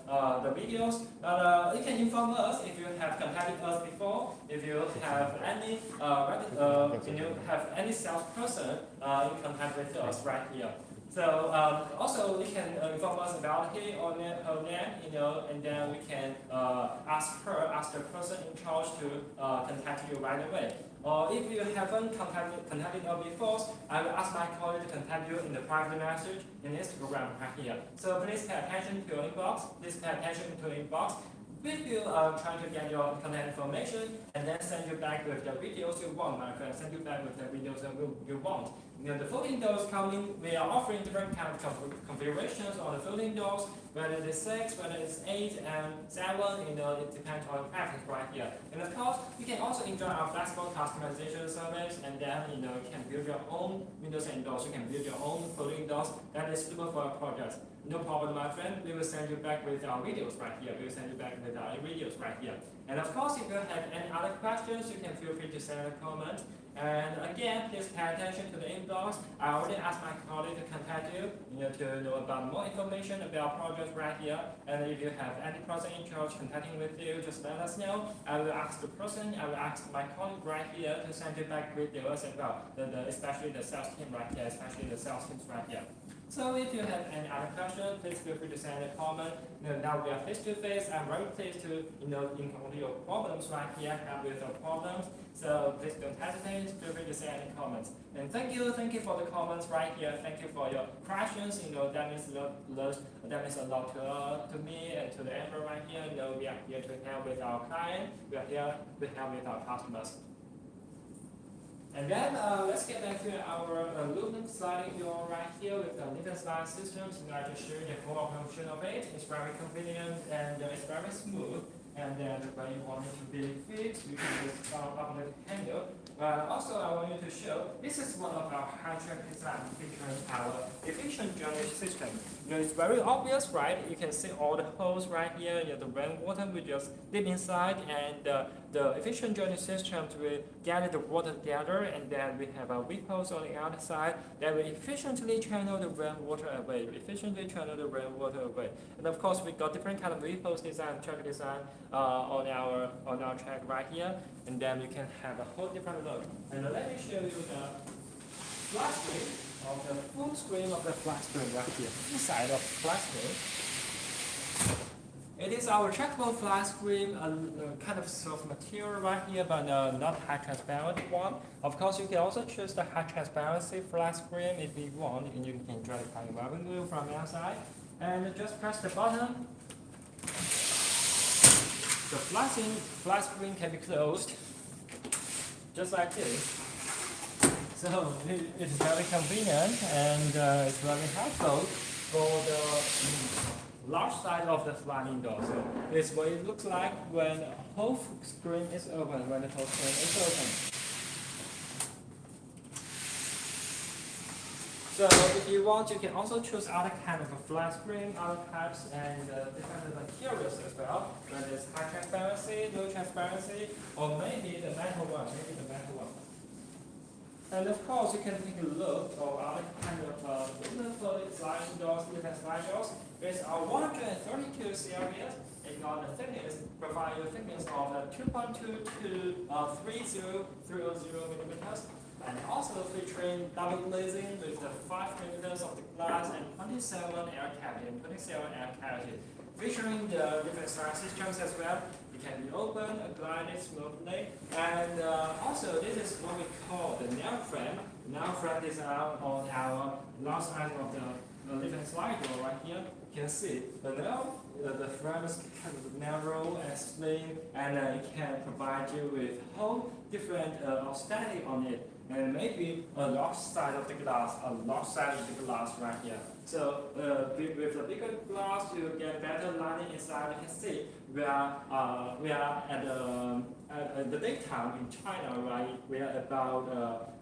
videos. But you can inform us if you have contacted us before. If you have any have any salesperson in contact with us right here. So also you can inform us about him or her name, and then we can ask the person in charge to contact you right away. Or if you haven't contacted us before, I will ask my colleague to contact you in the private message in Instagram right here. So please pay attention to your inbox. Please pay attention to your inbox. If you are trying to get your contact information and then send you back with the videos you want, my friend, send you back with the videos that you want. The folding doors coming, we are offering different kind of configurations on the folding doors, whether it's 6, whether it's 8 and 7, it depends on preference right here. And of course, you can also enjoy our flexible customization service, and then you can build your own windows and doors. You can build your own folding doors that is suitable for your project. No problem, my friend. We will send you back with our videos right here. We will send you back with our videos right here. And of course, if you have any other questions, you can feel free to send a comment. And again, please pay attention to the inbox. I already asked my colleague to contact you, to know about more information about projects right here. And if you have any person in charge contacting with you, just let us know. I will ask the person, I will ask my colleague right here to send you back videos as well. Especially the sales team right here, especially the sales teams right here. So if you have any other questions, please feel free to send a comment. Now we are face to face. I'm very pleased to encounter your problems right here, help with your problems. So please don't hesitate. Feel free to send any comments. And thank you for the comments right here. Thank you for your questions. That means a lot to me and to the Emperor right here. We are here to help with our client. We are here to help with our customers. And then let's get back to our aluminum sliding door right here with the different slide systems. I just show you the whole operation of it. It's very convenient and it's very smooth. And then when you want it to be fixed, you can just up the handle. Also, I want you to show, this is one of our high-tech design featuring our efficient drainage system. It's very obvious, right? You can see all the holes right here. The rainwater will just dip inside, and the efficient drainage system will gather the water together, and then we have our weak holes on the other side that will efficiently channel the rainwater away. And of course, we got different kind of weak holes design, track design on our track right here, and then you can have a whole different look. And let me show you the flat screen of the full screen of the flat screen right here. Inside of flat screen, it is our trackable flat screen, a kind of soft material right here, but not high transparent one. Of course, you can also choose the high transparency flat screen if you want, and you can enjoy the kind of revenue from the outside. And just press the button. The flat screen can be closed, just like this. So it's very convenient and it's very helpful for the large size of the sliding door. So this is what it looks like when the whole screen is open. So if you want, you can also choose other kind of a flat screen, other types, and different materials as well. Whether it's high transparency, low transparency, or maybe the metal one. And of course, you can take a look at other kind of different sliding doors, different sliding doors. There's our 132 series. It got the thickness, provide a thickness of 2.2 to 3030 millimeters. And also featuring double glazing with the 5 millimeters of the glass and 27 air cavity. Featuring the different size systems as well. It can be open, glided smoothly. And also this is what we call the nail frame. Nail frame design on our last item of the different slide door right here. You can see the nail, the frame is kind of narrow and slim, and it can provide you with whole different aesthetic on it. And maybe a large side of the glass right here. So with the bigger glass, you get better lighting inside. You can see we are at the daytime in China, right? We are about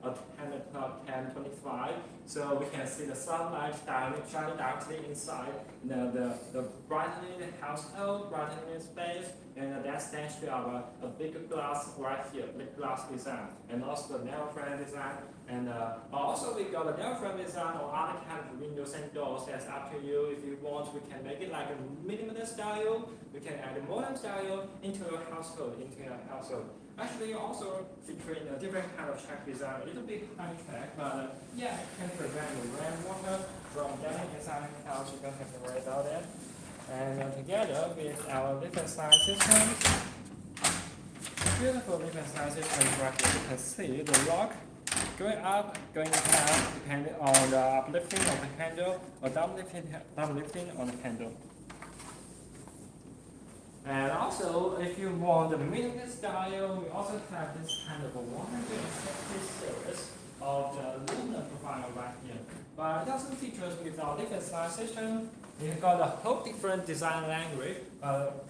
10 o'clock, 10:25. So we can see the sunlight shining directly inside the brightening the household, brightening the space, and that's thanks to our big glass right here, big glass design, and also the narrow frame design. And also we got a narrow frame design or other kind of windows and doors. That's up to you. If you want, we can make it like a minimalist style. We can add a modern style into your household. Actually, also featuring a different kind of track design, a little bit high tech, but yeah, it can prevent the rainwater from getting inside the house. You don't have to worry about it. And together with our different size systems, beautiful different size systems right here, you can see the lock going up, going down, depending on the uplifting of the handle or downlifting on the handle. And also, if you want the minimalist style, we also have this kind of a 160 series of the aluminum profile right here. But it also features with our different size system. We've got a whole different design language.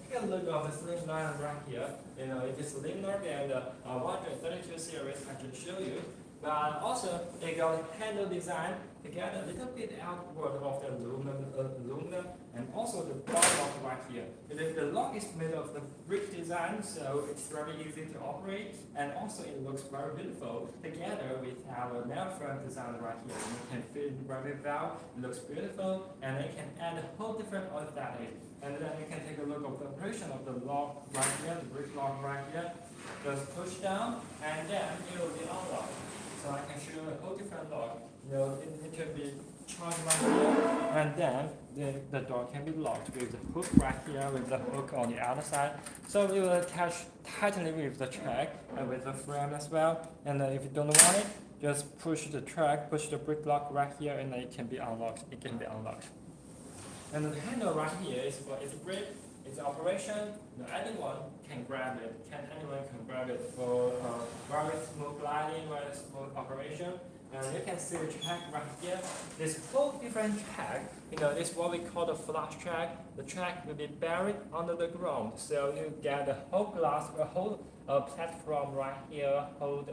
Take a look at the slim line right here. It is slimmer than the 132 series I just showed you. But also, they got handle design to get a little bit outward of the aluminum and also the door lock right here. The lock is made of the brick design, so it's very easy to operate, and also it looks very beautiful together with our nail frame design right here. It can fit very well, it looks beautiful, and it can add a whole different aesthetic. And then you can take a look at the operation of the lock right here, the brick lock right here. Just push down, and then it will be unlocked. So I can show you a whole different lock. It can be charge right here, and then the door can be locked with the hook right here, with the hook on the other side. So it will attach tightly with the track and with the frame as well. And if you don't want it, just push the track, push the brick lock right here, and it can be unlocked. It can be unlocked. And the handle right here is for its grip, its operation. Anyone can grab it. Anyone can grab it for very smooth gliding, very smooth operation. And you can see the track right here. There's 4 different track. This is what we call the flush track. The track will be buried under the ground, so you get the whole glass, the whole platform right here, whole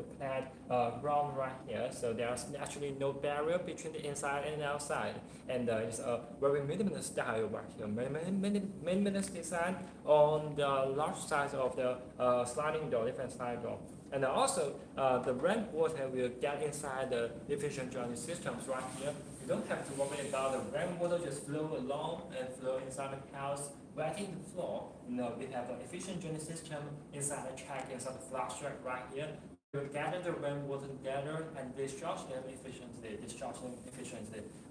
ground right here. So there's actually no barrier between the inside and the outside. And it's a very minimalist style right here. Minimalist design on the large size of the sliding door, different sliding door. And also, the rainwater will get inside the efficient drainage systems right here. You don't have to worry about the rainwater just flow along and flow inside the house, wetting the floor. We have an efficient drainage system inside the track, inside the flush track right here. You gather the rainwater together and discharge them efficiently.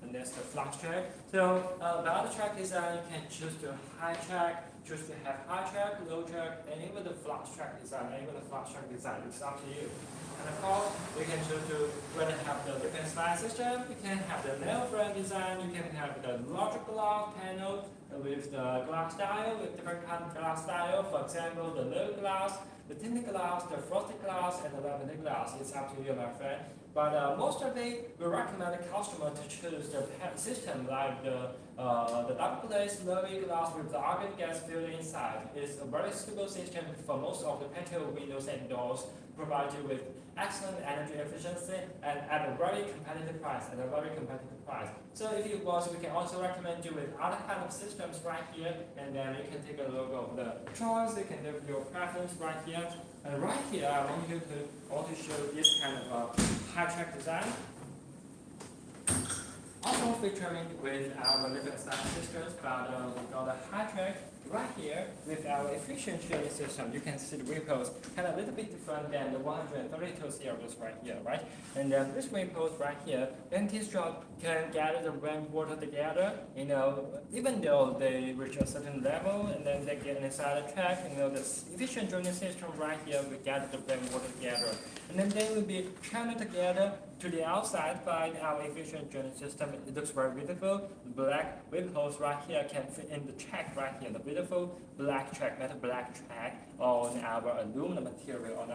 And that's the flush track. So the other track design, you can choose the high track, choose to have high track, low track, and even the flush track design, it's up to you. And of course, you can choose to whether have the different slide system, you can have the nail frame design, you can have the larger glass panel with the glass style, with different kind of glass style. For example, the low glass, the tinted glass, the frosted glass, and the laminated glass. It's up to you, my friend. But mostly, we recommend the customer to choose the system like the double glazed low-E glass with the argon gas filled inside. It's a very suitable system for most of the patio windows and doors, provide you with excellent energy efficiency and at a very competitive price. So if you want, we can also recommend you with other kind of systems right here, and then you can take a look of the choice. You can leave your preference right here. And right here, I want to show this kind of high track design. Also featuring with our different slide systems, but we got a high track right here with our efficient drainage system. You can see the ripples kind of a little bit different than the 132 series right here, right? And then this ripples right here, anti-stroke can gather the rainwater together, even though they reach a certain level and then they get inside the track, this efficient drainage system right here will gather the rainwater together. And then they will be channeled together to the outside by our efficient drainage system. It looks very beautiful. The black ripples right here can fit in the track right here. The beautiful black track, metal black track on our aluminum material,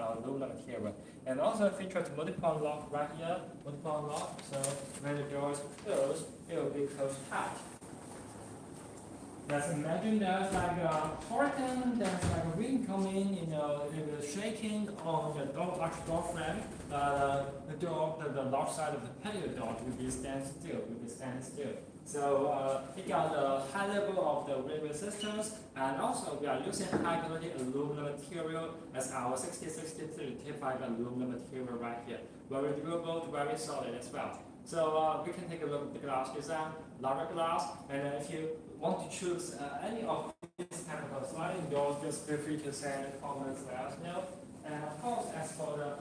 And also features multiple lock right here, so when the doors close, it will be closed tight. Let's imagine there's like a curtain, there's like a wind coming, it was shaking on the large door frame. The large side of the patio door will be standing still. So it got the high level of the railway systems, and also we are using high quality aluminum material as our 6063 T5 aluminum material right here. Very durable, very solid as well. So we can take a look at the glass design, larger glass, and if you want to choose any of these kind of sliding doors, just feel free to send comments, let us know. And of course, as for the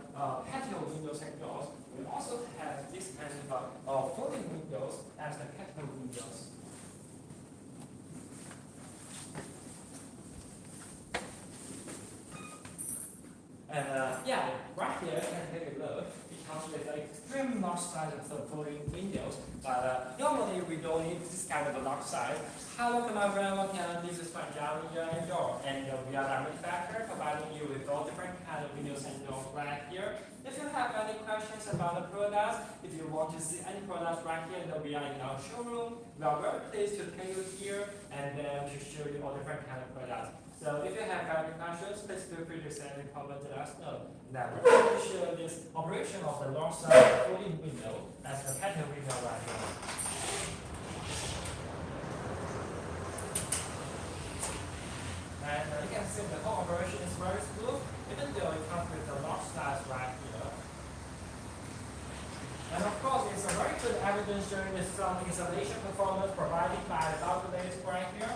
patio windows and doors, we also have this kind of folding windows as the patio windows. And right here, you can take a look. It comes with an extreme large size of the folding windows, but normally we don't need this kind of a large size. However, my friend, this is Wanjia door, and we are the manufacturer providing you with all different kind of windows and doors right here. If you have any questions about the products, if you want to see any products right here, we are in our showroom. We are very pleased to take you here and then to show you all different kind of products. So if you have any questions, please feel free to send a comment to us know. Now we're going to show this operation of the north side folding window as the patio window right here. And you can see the whole operation is very smooth, even though it comes with the large size right here. And of course, it's a very good evidence showing the some installation performance provided by the calculator right here.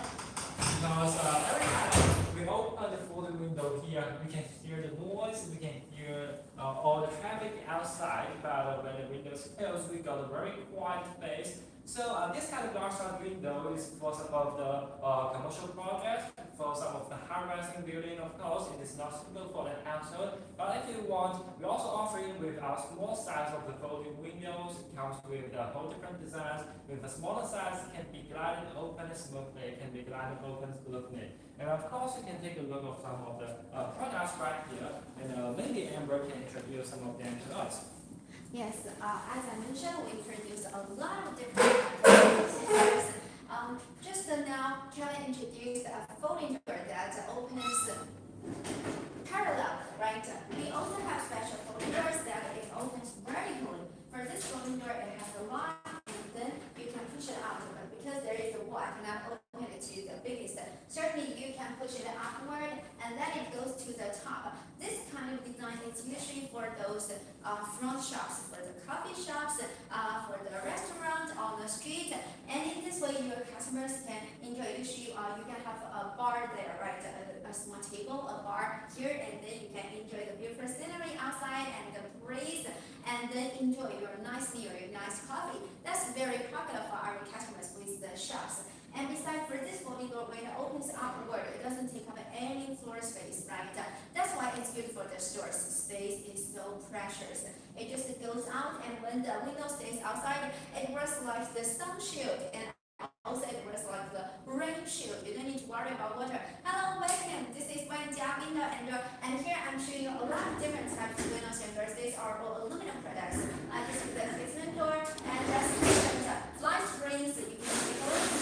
Because every time we open the folding window here, we can hear the noise, we can hear all the traffic outside, but when the window is closed, we got a very quiet place. So this kind of glass side window is for some of the commercial projects, for some of the high-rising building, of course. It is not suitable for the household. But if you want, we also offering with our small size of the folding windows. It comes with a whole different designs. With a smaller size, it can be glide and open smoothly. It can be glide and open smoothly. And of course, you can take a look at some of the products right here. And maybe Amber can introduce some of them to us. Yes, as I mentioned, we introduced a lot of different scissors. Just now, Kelly introduced a folding door that opens parallel, right? We also have special folding doors that it opens vertically. For this folding door, it has a lock, and then you can push it out. But because there is a wall, I cannot open it to the biggest. Certainly, you can push it upward, and then it goes to the top. This kind of design is usually for those front shops, for the coffee shops, for the restaurant on the street. And in this way, your customers can enjoy. Usually, you can have a bar there, right? A small table, a bar here, and then you can enjoy the beautiful scenery outside and the breeze, and then enjoy your nice meal, your nice coffee. That's very popular for our customers with the shops. And besides, for this folding door, when it opens upward, it doesn't take up any floor space, right? That's why it's good for the stores. Space is so precious. It just goes out, and when the window stays outside, it works like the sun shield, and also it works like the rain shield. You don't need to worry about water. Hello, welcome. This is Wanjia window and door, and here I'm showing you a lot of different types of windows and doors. These are all aluminum products. This is the casement door, and that's fly springs. You can take a look.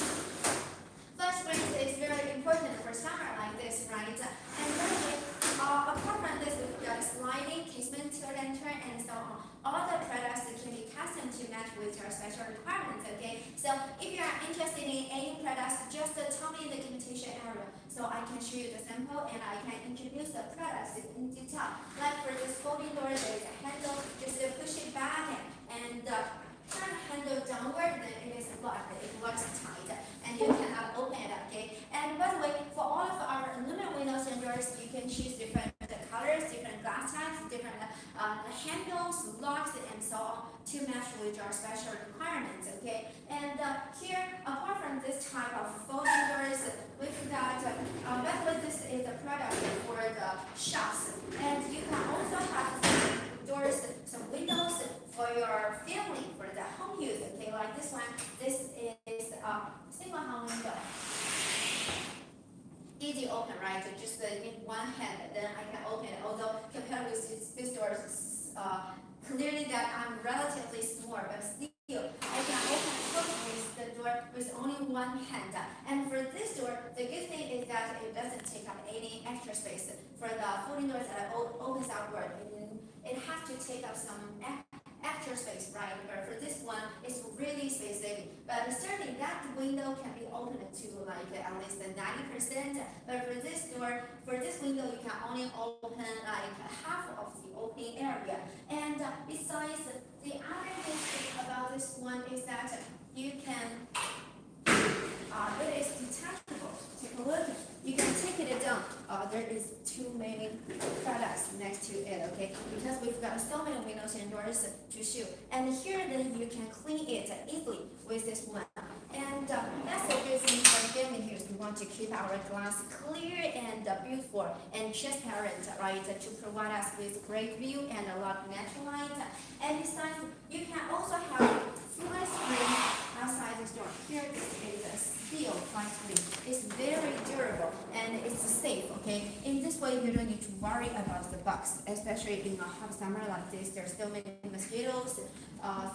Fly springs is very important for summer like this, right? And then apart from this, we've got sliding, casement, tilt and turn, and so on. All the products can be custom to match with your special requirements, okay? So if you are interested in any products, just tell me in the invitation area so I can show you the sample and I can introduce the products in detail. Like for this folding door, there is a handle, just push it back and turn the handle downward, then it is locked, it works tight, and you cannot open it up, okay? And by the way, for all of our aluminum windows and doors, you can choose different colors, different glass types, different handles, locks, and so on to match with your special requirements, okay? And here, apart from this type of folding doors, we've got, by the way, this is a product for the shops, and you can also have some doors, some windows for your family, for the home use, okay? Like this one, this is a single home window. Easy open, right? Just need one hand, then I can open it. Although compared with this door, clearly that I'm relatively small, but still I can open and close with the door with only one hand. And for this door, the good thing is that it doesn't take up any extra space. For the folding doors that opens outward, it has to take up some extra space, right? But for this one, it's really space saving. But certainly that window can be opened to like at least 90%. But for this door, for this window, you can only open like half of the opening area. And besides, the other thing about this one is that you can, it is detachable. Take a look. You can take it down. There is too many products next to it, okay? Because we've got so many windows and doors to show. And here then you can clean it easily with this one. And that's a good thing for family here. We want to keep our glass clear and beautiful and transparent, right? To provide us with great view and a lot of natural light. And besides, you can also have fly screen outside this door. Here this is a steel fly screen. It's very durable and it's safe, okay? In this way, you don't need to worry about the bugs, especially in a hot summer like this. There's so many mosquitoes,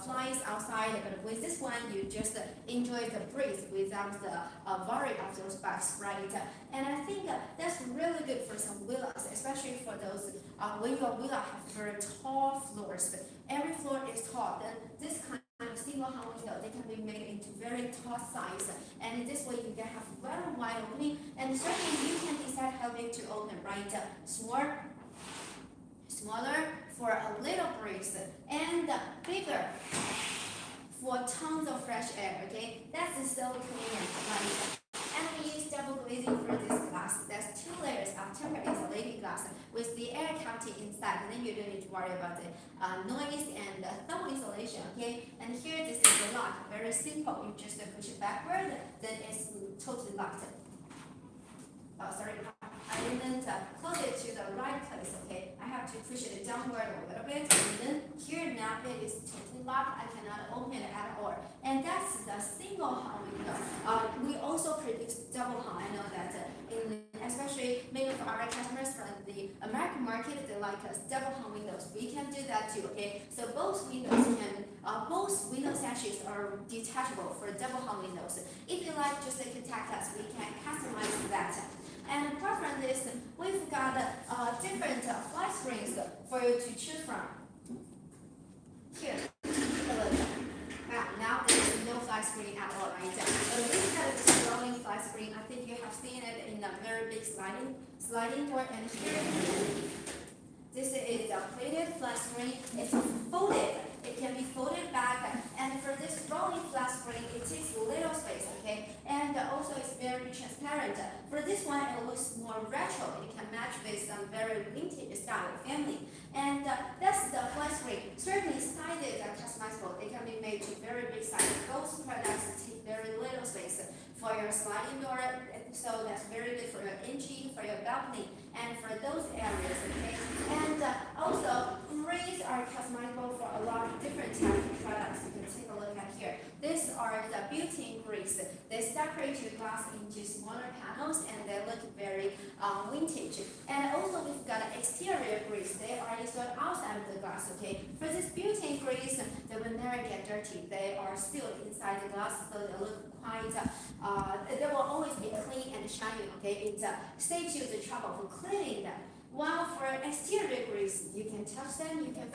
flies outside, but with this one, you just enjoy the breeze without the worry of those bugs, right? And I think that's really good for some villas, especially for those when your villa have very tall floors. Every floor is tall, then this kind of single home window, they can be made into very tall size, and in this way you can have very wide opening, and certainly you can decide how big to open, right? Smaller for a little breeze, and bigger for tons of fresh air, okay? That's so convenient, right? And we use double glazing for this glass. There's 2 layers of tempered insulating glass with the air cavity inside, and then you don't need to worry about the noise and thermal insulation, okay? And here, this is the lock, very simple. You just push it backward, then it's totally locked. Oh, sorry, I didn't close it to the right place, okay? I have to push it downward a little bit, and then here now it is totally locked. I cannot open it at all. And that's the single hung window. We also produce double hung. I know that especially many of our customers from the American market, they like us double hung windows. We can do that too, okay? So both window sashes are detachable for double hung windows. If you like, just contact us. We can customize that. And apart from this, we've got different flat screens for you to choose from. Here, take a look. Now there is no flat screen at all, right? But we've got this rolling flat screen. I think you have seen it in a very big sliding door. And here, this is a plated flat screen. It's folded. It can be folded back. And for this rolling flat screen, it takes little space, okay? And also it's very transparent. For this one, it looks more retro. It can match with some very vintage style family. And that's the flat screen. Certainly, sizes are customizable. They can be made to very big size. Those products take very little space for your sliding door. So that's very good for your entry, for your balcony, and for those areas, okay? And also, grills are customizable for a lot of different types of products. You can take a look at here. These are the built-in grills. They separate your glass into smaller panels, and they look very vintage. And also, we've got exterior grills. They are installed outside of the glass, okay? For these built-in grills, they will never get dirty. They are sealed inside the glass, so they look quite, they will always be clean and shiny, okay? It saves you the trouble for cleaning them. While for exterior grills, you can touch them, you can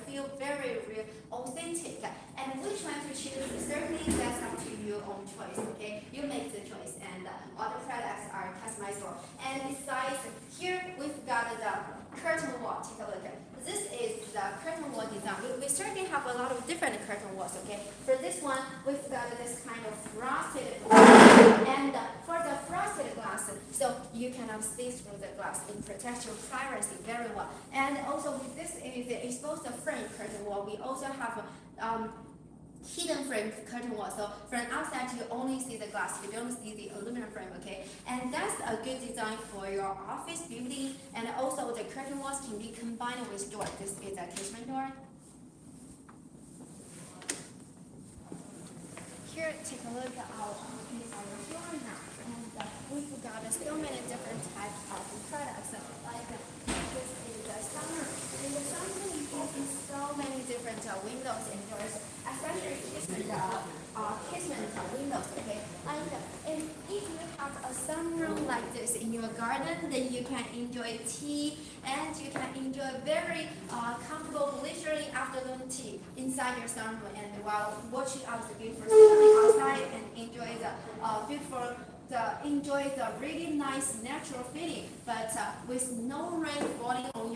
feel very real, authentic. And which one to choose, certainly that's up to your own choice, okay? You make the choice, and all the products are customizable. And besides, here we've got the curtain wall. Take a look at. This is the curtain wall design. We certainly have a lot of different curtain walls, okay? For this one, we've got this kind of frosted glass. And for the frosted glass, so you cannot see through the glass. It protects your privacy very well. And also, with this is the exposed frame curtain wall. We also have hidden frame curtain wall. So from outside, you only see the glass. You don't see the aluminum frame, okay? And that's a good design for your office building. And also, the curtain walls can be combined with door. This is a casement door. Here, take a look at our floor now. And we've got so many different types of products. Like this is the sunroom. In the sunroom, you can see so many different windows and doors, especially casement windows, okay? And if you have a sunroom like this in your garden, then you can enjoy tea, and you can enjoy very comfortable leisurely afternoon tea inside your sunroom, and while watching out the beautiful scenery outside and enjoy the really nice natural feeling, but with no rain falling on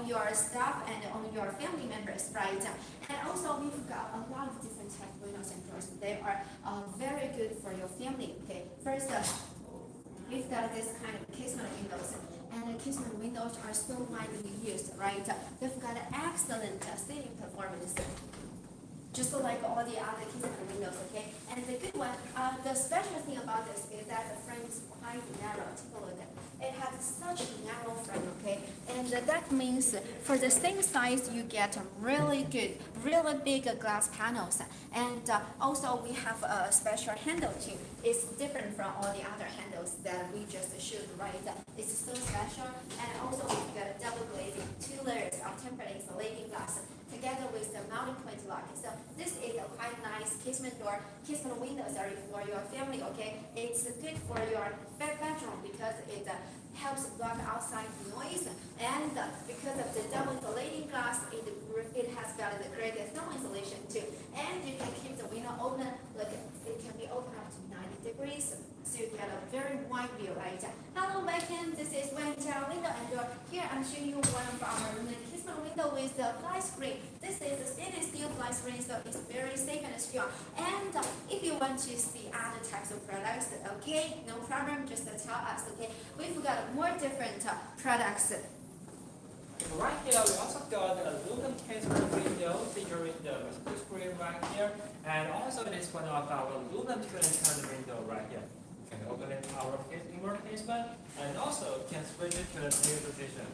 your staff and on your family members, right? And also, we've got a lot of different types of windows and doors. They are very good for your family. Okay, first, we've got this kind of casement windows. And the casement windows are so widely used, right? They've got excellent sealing performance, just like all the other casement windows, okay? And the good one, the special thing about this is that the frame is quite narrow. Take a look at it. It has such a narrow frame, okay? And that means for the same size, you get really good, really big glass panels. And also, we have a special handle too. It's different from all the other handles that we just showed, right? It's so special. And also, we've got a double glazing, 2 layers of tempered insulating glass, together with the mounting point lock. So this is a quite nice casement door, casement window, sorry, for your family, okay? It's good for your bedroom because it helps block outside noise, and because of the double insulating glass, it has got got the great thermal insulation too. And you can keep the window open, like it can be open up to 90 degrees. So you get a very wide view, right? Hello, welcome. This is Wanjia window and door. Here I'm showing you one of our casement window with the fly screen. This is a stainless steel fly screen, so it's very safe and strong. And if you want to see other types of products, okay, no problem. Just tell us, okay? We've got more different products. Right here, we also got a aluminum casement window featuring the mosquito screen right here, and also it is one of our aluminum twin-tone window right here. You can open it our inward casement, and also can switch it to the new position.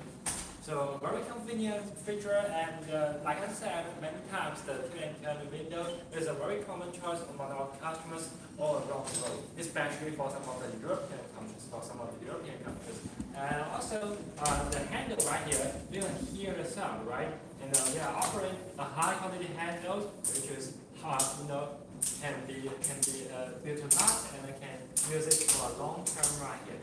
So very convenient feature, and like I said many times, the twin-tone window is a very common choice among our customers all around the world, especially for some of the European countries, And also the handle right here, you can hear the sound, right? And we are offering a high quality handle, which is hard, can be built to last, and I can use it for a long term right here.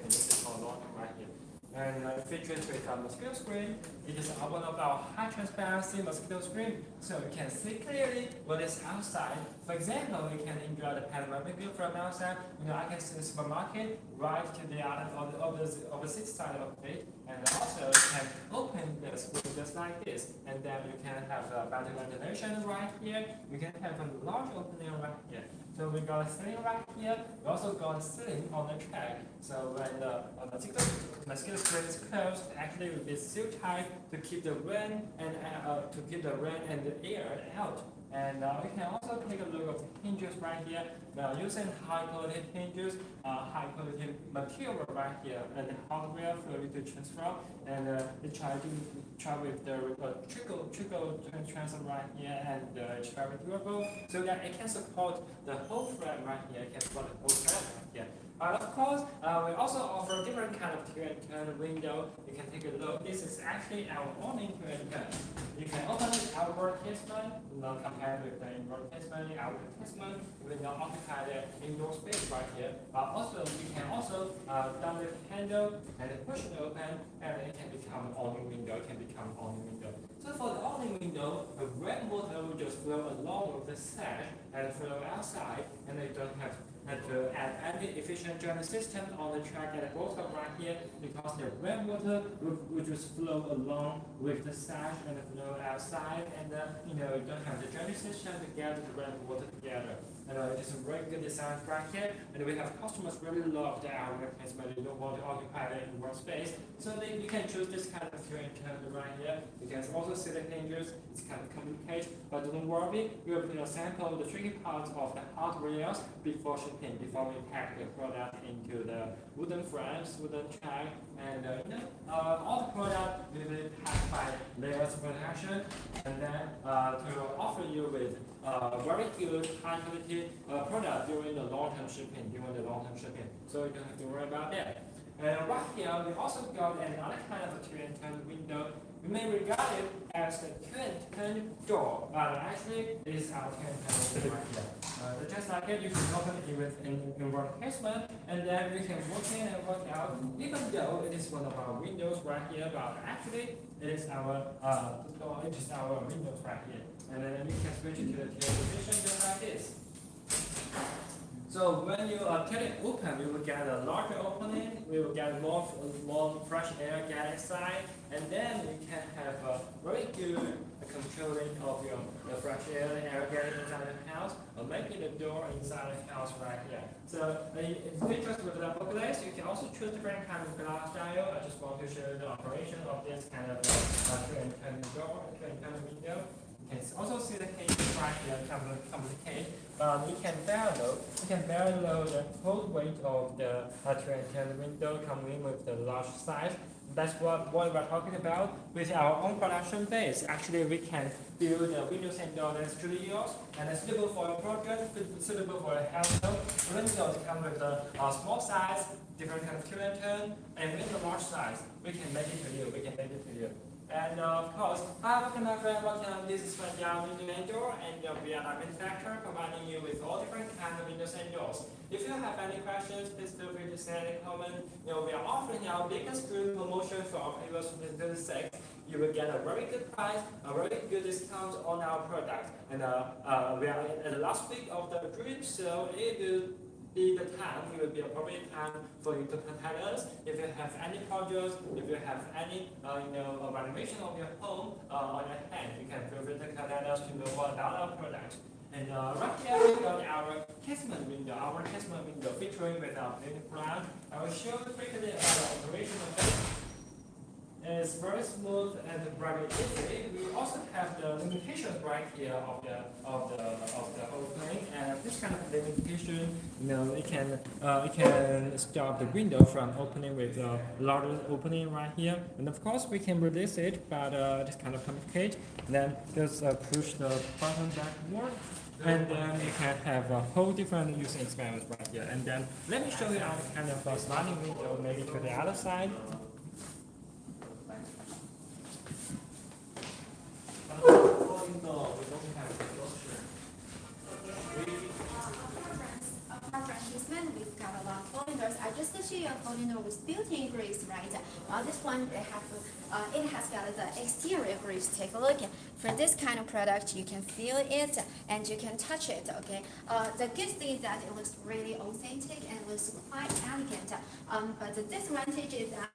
And it features with a mosquito screen. It is one of our high transparency mosquito screen, so you can see clearly what is outside. For example, you can enjoy the panoramic view from outside. I can see the supermarket right to the opposite side of it, and also you can open the screen just like this, and then you can have better ventilation right here. You can have a large opening right here. So we got a ceiling right here. We also got a ceiling on the track. So when the mosquito screen is closed, actually it will be sealed tight to keep the rain and the air out. And we can also take a look at the hinges right here. We are using high quality hinges, high quality material right here, and hardware for you to transfer. And we try with the trickle transfer right here, and it's very durable, so that it can support the whole frame right here. It can support the whole frame right here. Of course, we also offer different kind of twin-tone window. You can take a look. This is actually our awning twin-tone. You can open it outward casement, compared with the inward casement. Outward casement will not occupy the indoor space right here. Also, you can also down the handle and push it open, and it can become an awning window. So for the awning window, the rainwater will just flow along with the sash and flow outside, and you don't have to add any efficient drainage system on the track at the bottom right here, because the rainwater will just flow along with the sash and flow outside, and you don't have the drainage system to gather the rainwater together. And it's a very good design right here, and we have customers really love the outdoor placement. They don't want to occupy the indoor space, so you can choose this kind of twin-tone right here. You can also see the hinges. It's kind of complicated, but don't worry. We will put a sample of the tricky parts of the hardware before shipping, before we pack the product into the wooden frames, wooden track, and all the product will be packed by layers of protection, and then to offer you with very good high quality product during the long-term shipping. So you don't have to worry about that. And right here, we also got another kind of a twin-tone window. We may regard it as the twin-tone door, but actually it is our twin-tone window right here. Just like it, you can open it with inward casement, and then we can work in and work out, even though it is one of our windows right here, but actually it is our windows right here. And then you can switch it to the position just like this. So when you cut it open, you will get a larger opening, we will get more fresh air get inside, and then you can have a very good controlling of the fresh air getting inside the house, or making the door inside the house right here. So it features with double glaze. You can also choose different kind of glass style. I just want to show you the operation of this kind of twin-tone door, twin-tone window. You can also see the hinges right here, complicated. We can bear load the whole weight of the twin-tone window coming with the large size. That's what we're talking about with our own production base. Actually, we can build the windows and doors in studios, and it's suitable for a project, suitable for a household. Windows come with a small size, different kind of twin-tone, and with a large size. We can make it for you. And of course, welcome my friend, this is Wanjia Window and Door, and we are a manufacturer providing you with all different kinds of windows and doors. If you have any questions, please feel free to send a comment. We are offering our biggest group promotion for April 2026. you will get a very good price, a very good discount on our product. And we are at the last week of the dream, so it will be the time, it will be appropriate time for you to contact us. If you have any projects, if you have any renovation of your home on your hand, you can feel free to contact us to know more about our product. And right here we got our casement window. Our casement window featuring with our painted plan. I will show you quickly about the operation of it. It's very smooth and very easy. We also have the limitations right here of the opening, and this kind of limitation, it can stop the window from opening with a larger opening right here. And of course, we can release it, but it's kind of complicated. Then just push the button backward, and then you can have a whole different using experience right here. And then let me show you our kind of sliding window, maybe to the other side. We've got a lot of folding doors. I just show you a folding door with built-in grills, right? This one it has got the exterior grills. Take a look. For this kind of product, you can feel it and you can touch it. Okay. The good thing is that it looks really authentic and looks quite elegant. But the disadvantage is that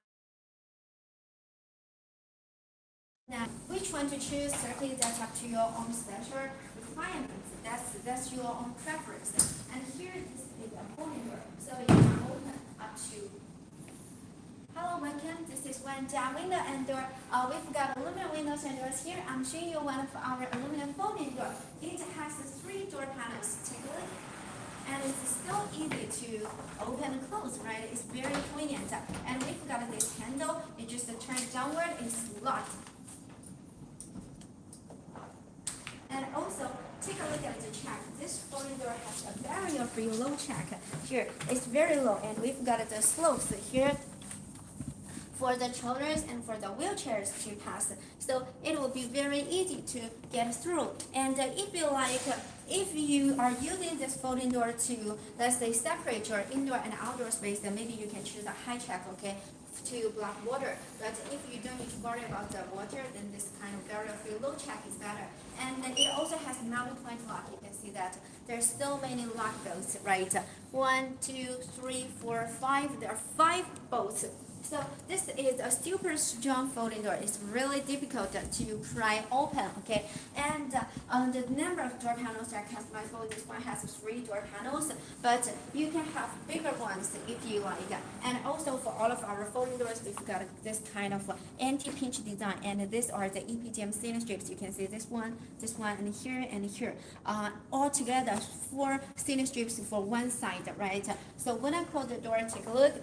now, which one to choose, certainly that's up to your own special requirements. That's your own preference. And here this is a folding door, so you can open up to. Hello, welcome. This is Wanjia window and door. We've got aluminum windows and doors here. I'm showing you one of our aluminum folding door. It has 3 door panels. Take a look. And it's still easy to open and close, right? It's very convenient. And we've got this handle. You just turn it downward, it's locked. And also, take a look at the check. This folding door has a barrier-free low check. Here, it's very low, and we've got the slopes here for the children and for the wheelchairs to pass. So it will be very easy to get through. And if you are using this folding door to, let's say, separate your indoor and outdoor space, then maybe you can choose a high check, okay, to block water. But if you don't need to worry about the water, then this kind of barrier-free low check is better. And it also has multi-point lock. You can see that there's so many lock bolts, right? 1, 2, 3, 4, 5. There are 5 bolts. So this is a super strong folding door. It's really difficult to pry open, okay? And the number of door panels are customizable. This one has 3 door panels, but you can have bigger ones if you like. And also for all of our folding doors, we've got this kind of anti-pinch design. And these are the EPDM thin strips. You can see this one, and here, and here. All together, 4 thin strips for one side, right? So when I close the door, take a look.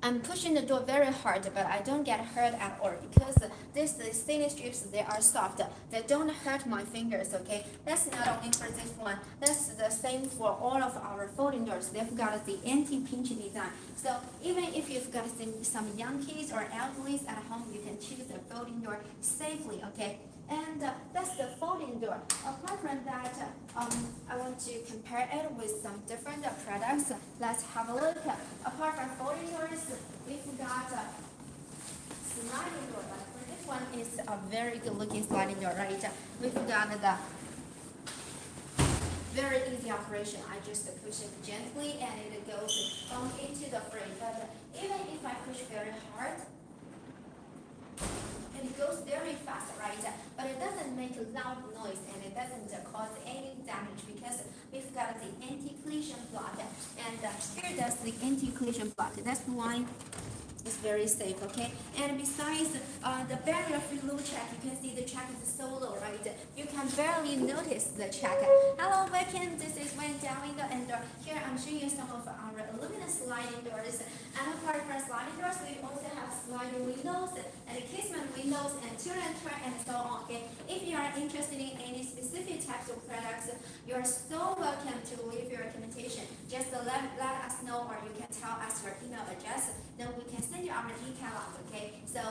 I'm pushing the door very hard, but I don't get hurt at all because these thin strips, they are soft. They don't hurt my fingers, okay? That's not only for this one. That's the same for all of our folding doors. They've got the anti-pinch design. So even if you've got some young kids or elderly at home, you can choose the folding door safely, okay? And that's the folding door. Apart from that, I want to compare it with some different products. Let's have a look. Apart from folding doors, we've got sliding door. But for this one, it's a very good looking sliding door, right? We've got the very easy operation. I just push it gently and it goes into the frame. But even if I push very hard, it goes very fast, right? But it doesn't make a loud noise and it doesn't cause any damage because we've got the anti-collision block. And here does the anti-collision block. That's why it's very safe, okay? And besides the barrier-free low check, you can see the check is so low, right? You can barely notice the check. Hello, welcome. This is Wanjia window and door. Here I'm showing you some of our aluminum sliding doors. And apart from sliding doors, we also have sliding windows and casement windows and children's chair and so on. Okay, if you are interested in any specific types of products, you are so welcome to leave your recommendation. just let us know, or you can tell us your email address, then we can send you our e-catalog, okay? So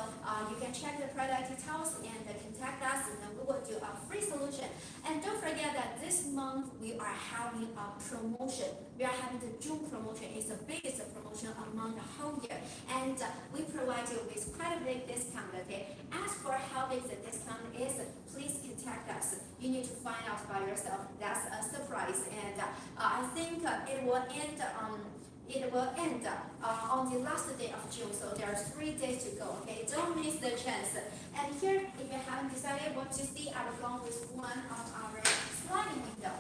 you can check the product details and contact us, and then we will do a free solution. And don't forget that this month we are having a promotion. We are having the June promotion. It's the biggest promotion among the whole year, and we provide you with quite a big discount, okay? As for how big the discount is, please contact us. You need to find out by yourself. That's a surprise, and I think it will end on the last day of June, so there are 3 days to go, okay? Don't miss the chance. And here, if you haven't decided what to see, I will go with one of our sliding window.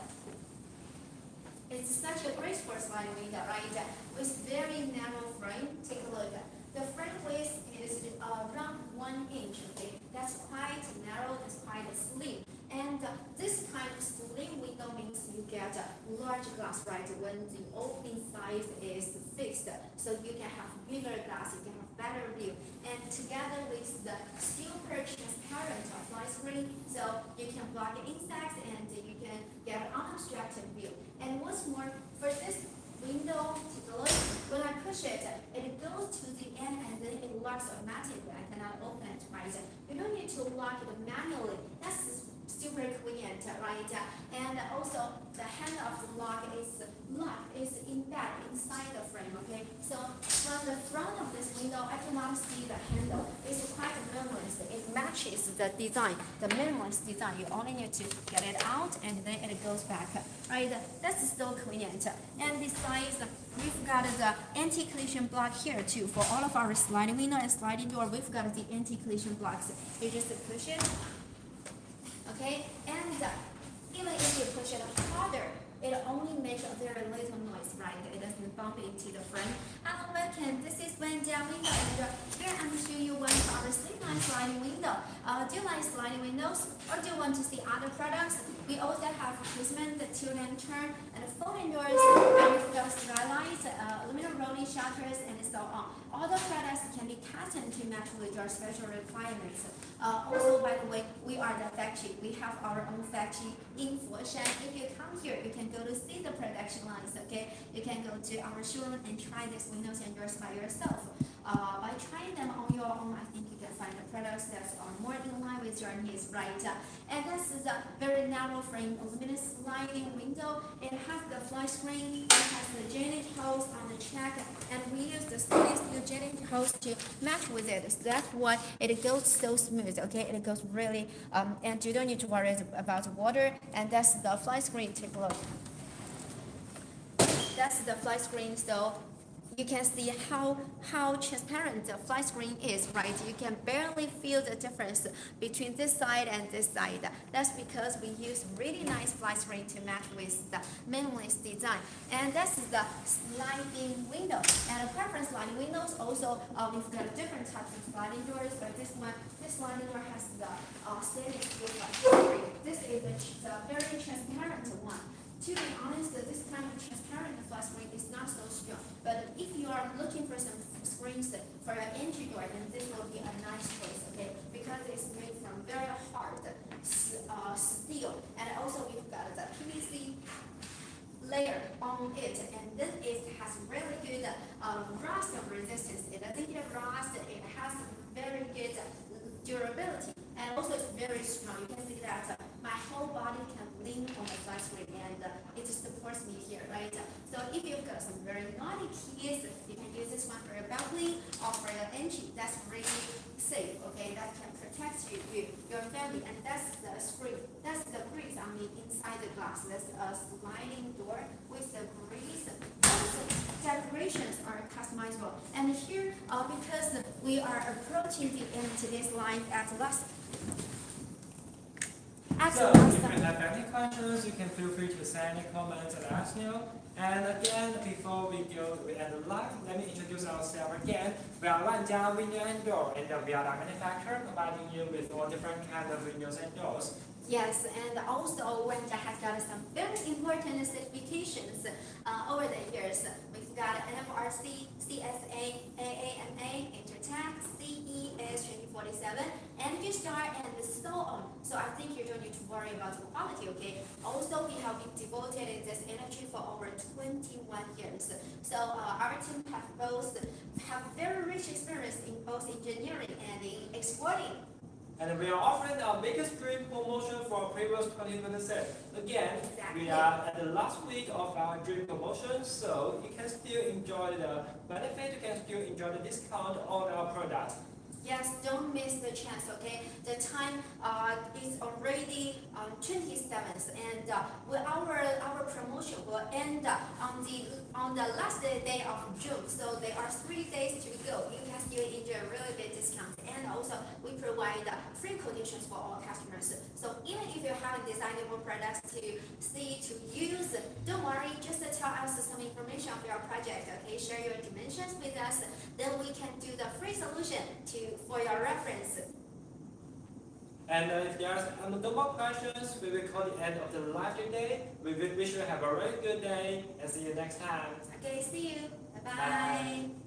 It's such a graceful sliding window, right? With very narrow frame. Take a look. The frame width is around 1 inch, okay? That's quite narrow, that's quite slim. And this kind of slim window means you get a large glass, right? When the opening size is fixed, so you can have bigger glass, you can have better view. And together with the super transparent fly screen, so you can block insects and you can get an unobstructed view. And what's more, for this window, take a look. When I push it, it goes to the end and then it locks automatically. I cannot open it, right? You don't need to lock it manually. That's super convenient, right? And also the hand of the lock is embedded inside the frame, okay? So from the front of this window, I cannot see the handle. It's quite minimalist. It matches the design, the minimalist design. You only need to get it out and then it goes back, right? That's so convenient. And besides, we've got the anti-collision block here too. For all of our sliding window and sliding door, we've got the anti-collision blocks. You just push it. Okay, and even if you push it harder, it only makes a very little noise, right? It doesn't bump into the frame. Hello, welcome. This is Wanjia window, and here I'm showing you one of our slimline sliding window. Do you like sliding windows, or do you want to see other products? We also have casement, tilt and turn, and folding doors, and skylights, aluminum rolling shutters, and so on. All the products can be custom to match with your special requirements. Also, by the way, we are the factory. We have our own factory in Foshan. If you come here, you can go to see the production lines, okay? You can go to our showroom and try these windows and doors by yourself. By trying them on your own, I think you can find the products that are more in line with your needs, right? And this is a very narrow frame aluminum sliding window. It has the fly screen, it has the J-knit hose on the check, and we use the stainless steel J-knit hose to match with it. So that's why it goes so smooth, okay? It goes really, and you don't need to worry about water. And that's the fly screen. Take a look. That's the fly screen. So you can see how transparent the fly screen is, right? You can barely feel the difference between this side and this side. That's because we use really nice fly screen to match with the minimalist design. And that's the sliding window. And apart from sliding windows, also we've got different types of sliding doors. But this sliding door has the stainless steel fly screen. This is the very transparent one. To be honest, this kind of transparent fly screen is not so strong. But if you are looking for some screens for your entry door, then this will be a nice choice, okay? Because it's made from very hard steel, and also we've got the PVC layer on it, and then it has really good rust resistance. It doesn't get rust. It has very good durability, and also it's very strong. You can see that my whole body can lean on the fly screen, and it supports me here, right? So if you've got some very naughty kids, you can use this one for your balcony or for your entry. That's really safe, okay? That can protect you, your family, and that's the screen. That's the grease on the inside the glass. That's a sliding door with the grease. Also, decorations are customizable. And here, because we are approaching the end of today's live at last. So if you have any questions, you can feel free to send any comments and ask me. And again, before we end the live, let me introduce ourselves again. We are Wanjia Window and Door, and we are the manufacturer providing you with all different kinds of windows and doors. Yes, and also Wanjia has got some very important certifications over the years. We've got FRC, CSA, AAMA, Intertech, CES 2047, Energy Star, and so on. So I think you don't need to worry about the quality, okay? Also, we have been devoted in this industry for over 21 years. So our team have very rich experience in both engineering and in exporting. And we are offering our biggest dream promotion for previous 2026. Again, Exactly. we are at the last week of our dream promotion, so you can still enjoy the benefit, you can still enjoy the discount on our products. Yes, don't miss the chance, okay? The time is already 27th, and our promotion will end on the last day of June. So there are 3 days to go. You can still enjoy a really big discount, and also we provide free quotations for all customers. So even if you haven't designed your products to see to use, don't worry. Just tell us some information of your project, okay? Share your dimensions with us, then we can do the free solution for your reference. And if there's no more questions, we will call the end of the live today. We wish you have a very good day and see you next time. Okay, see you. Bye bye. Bye.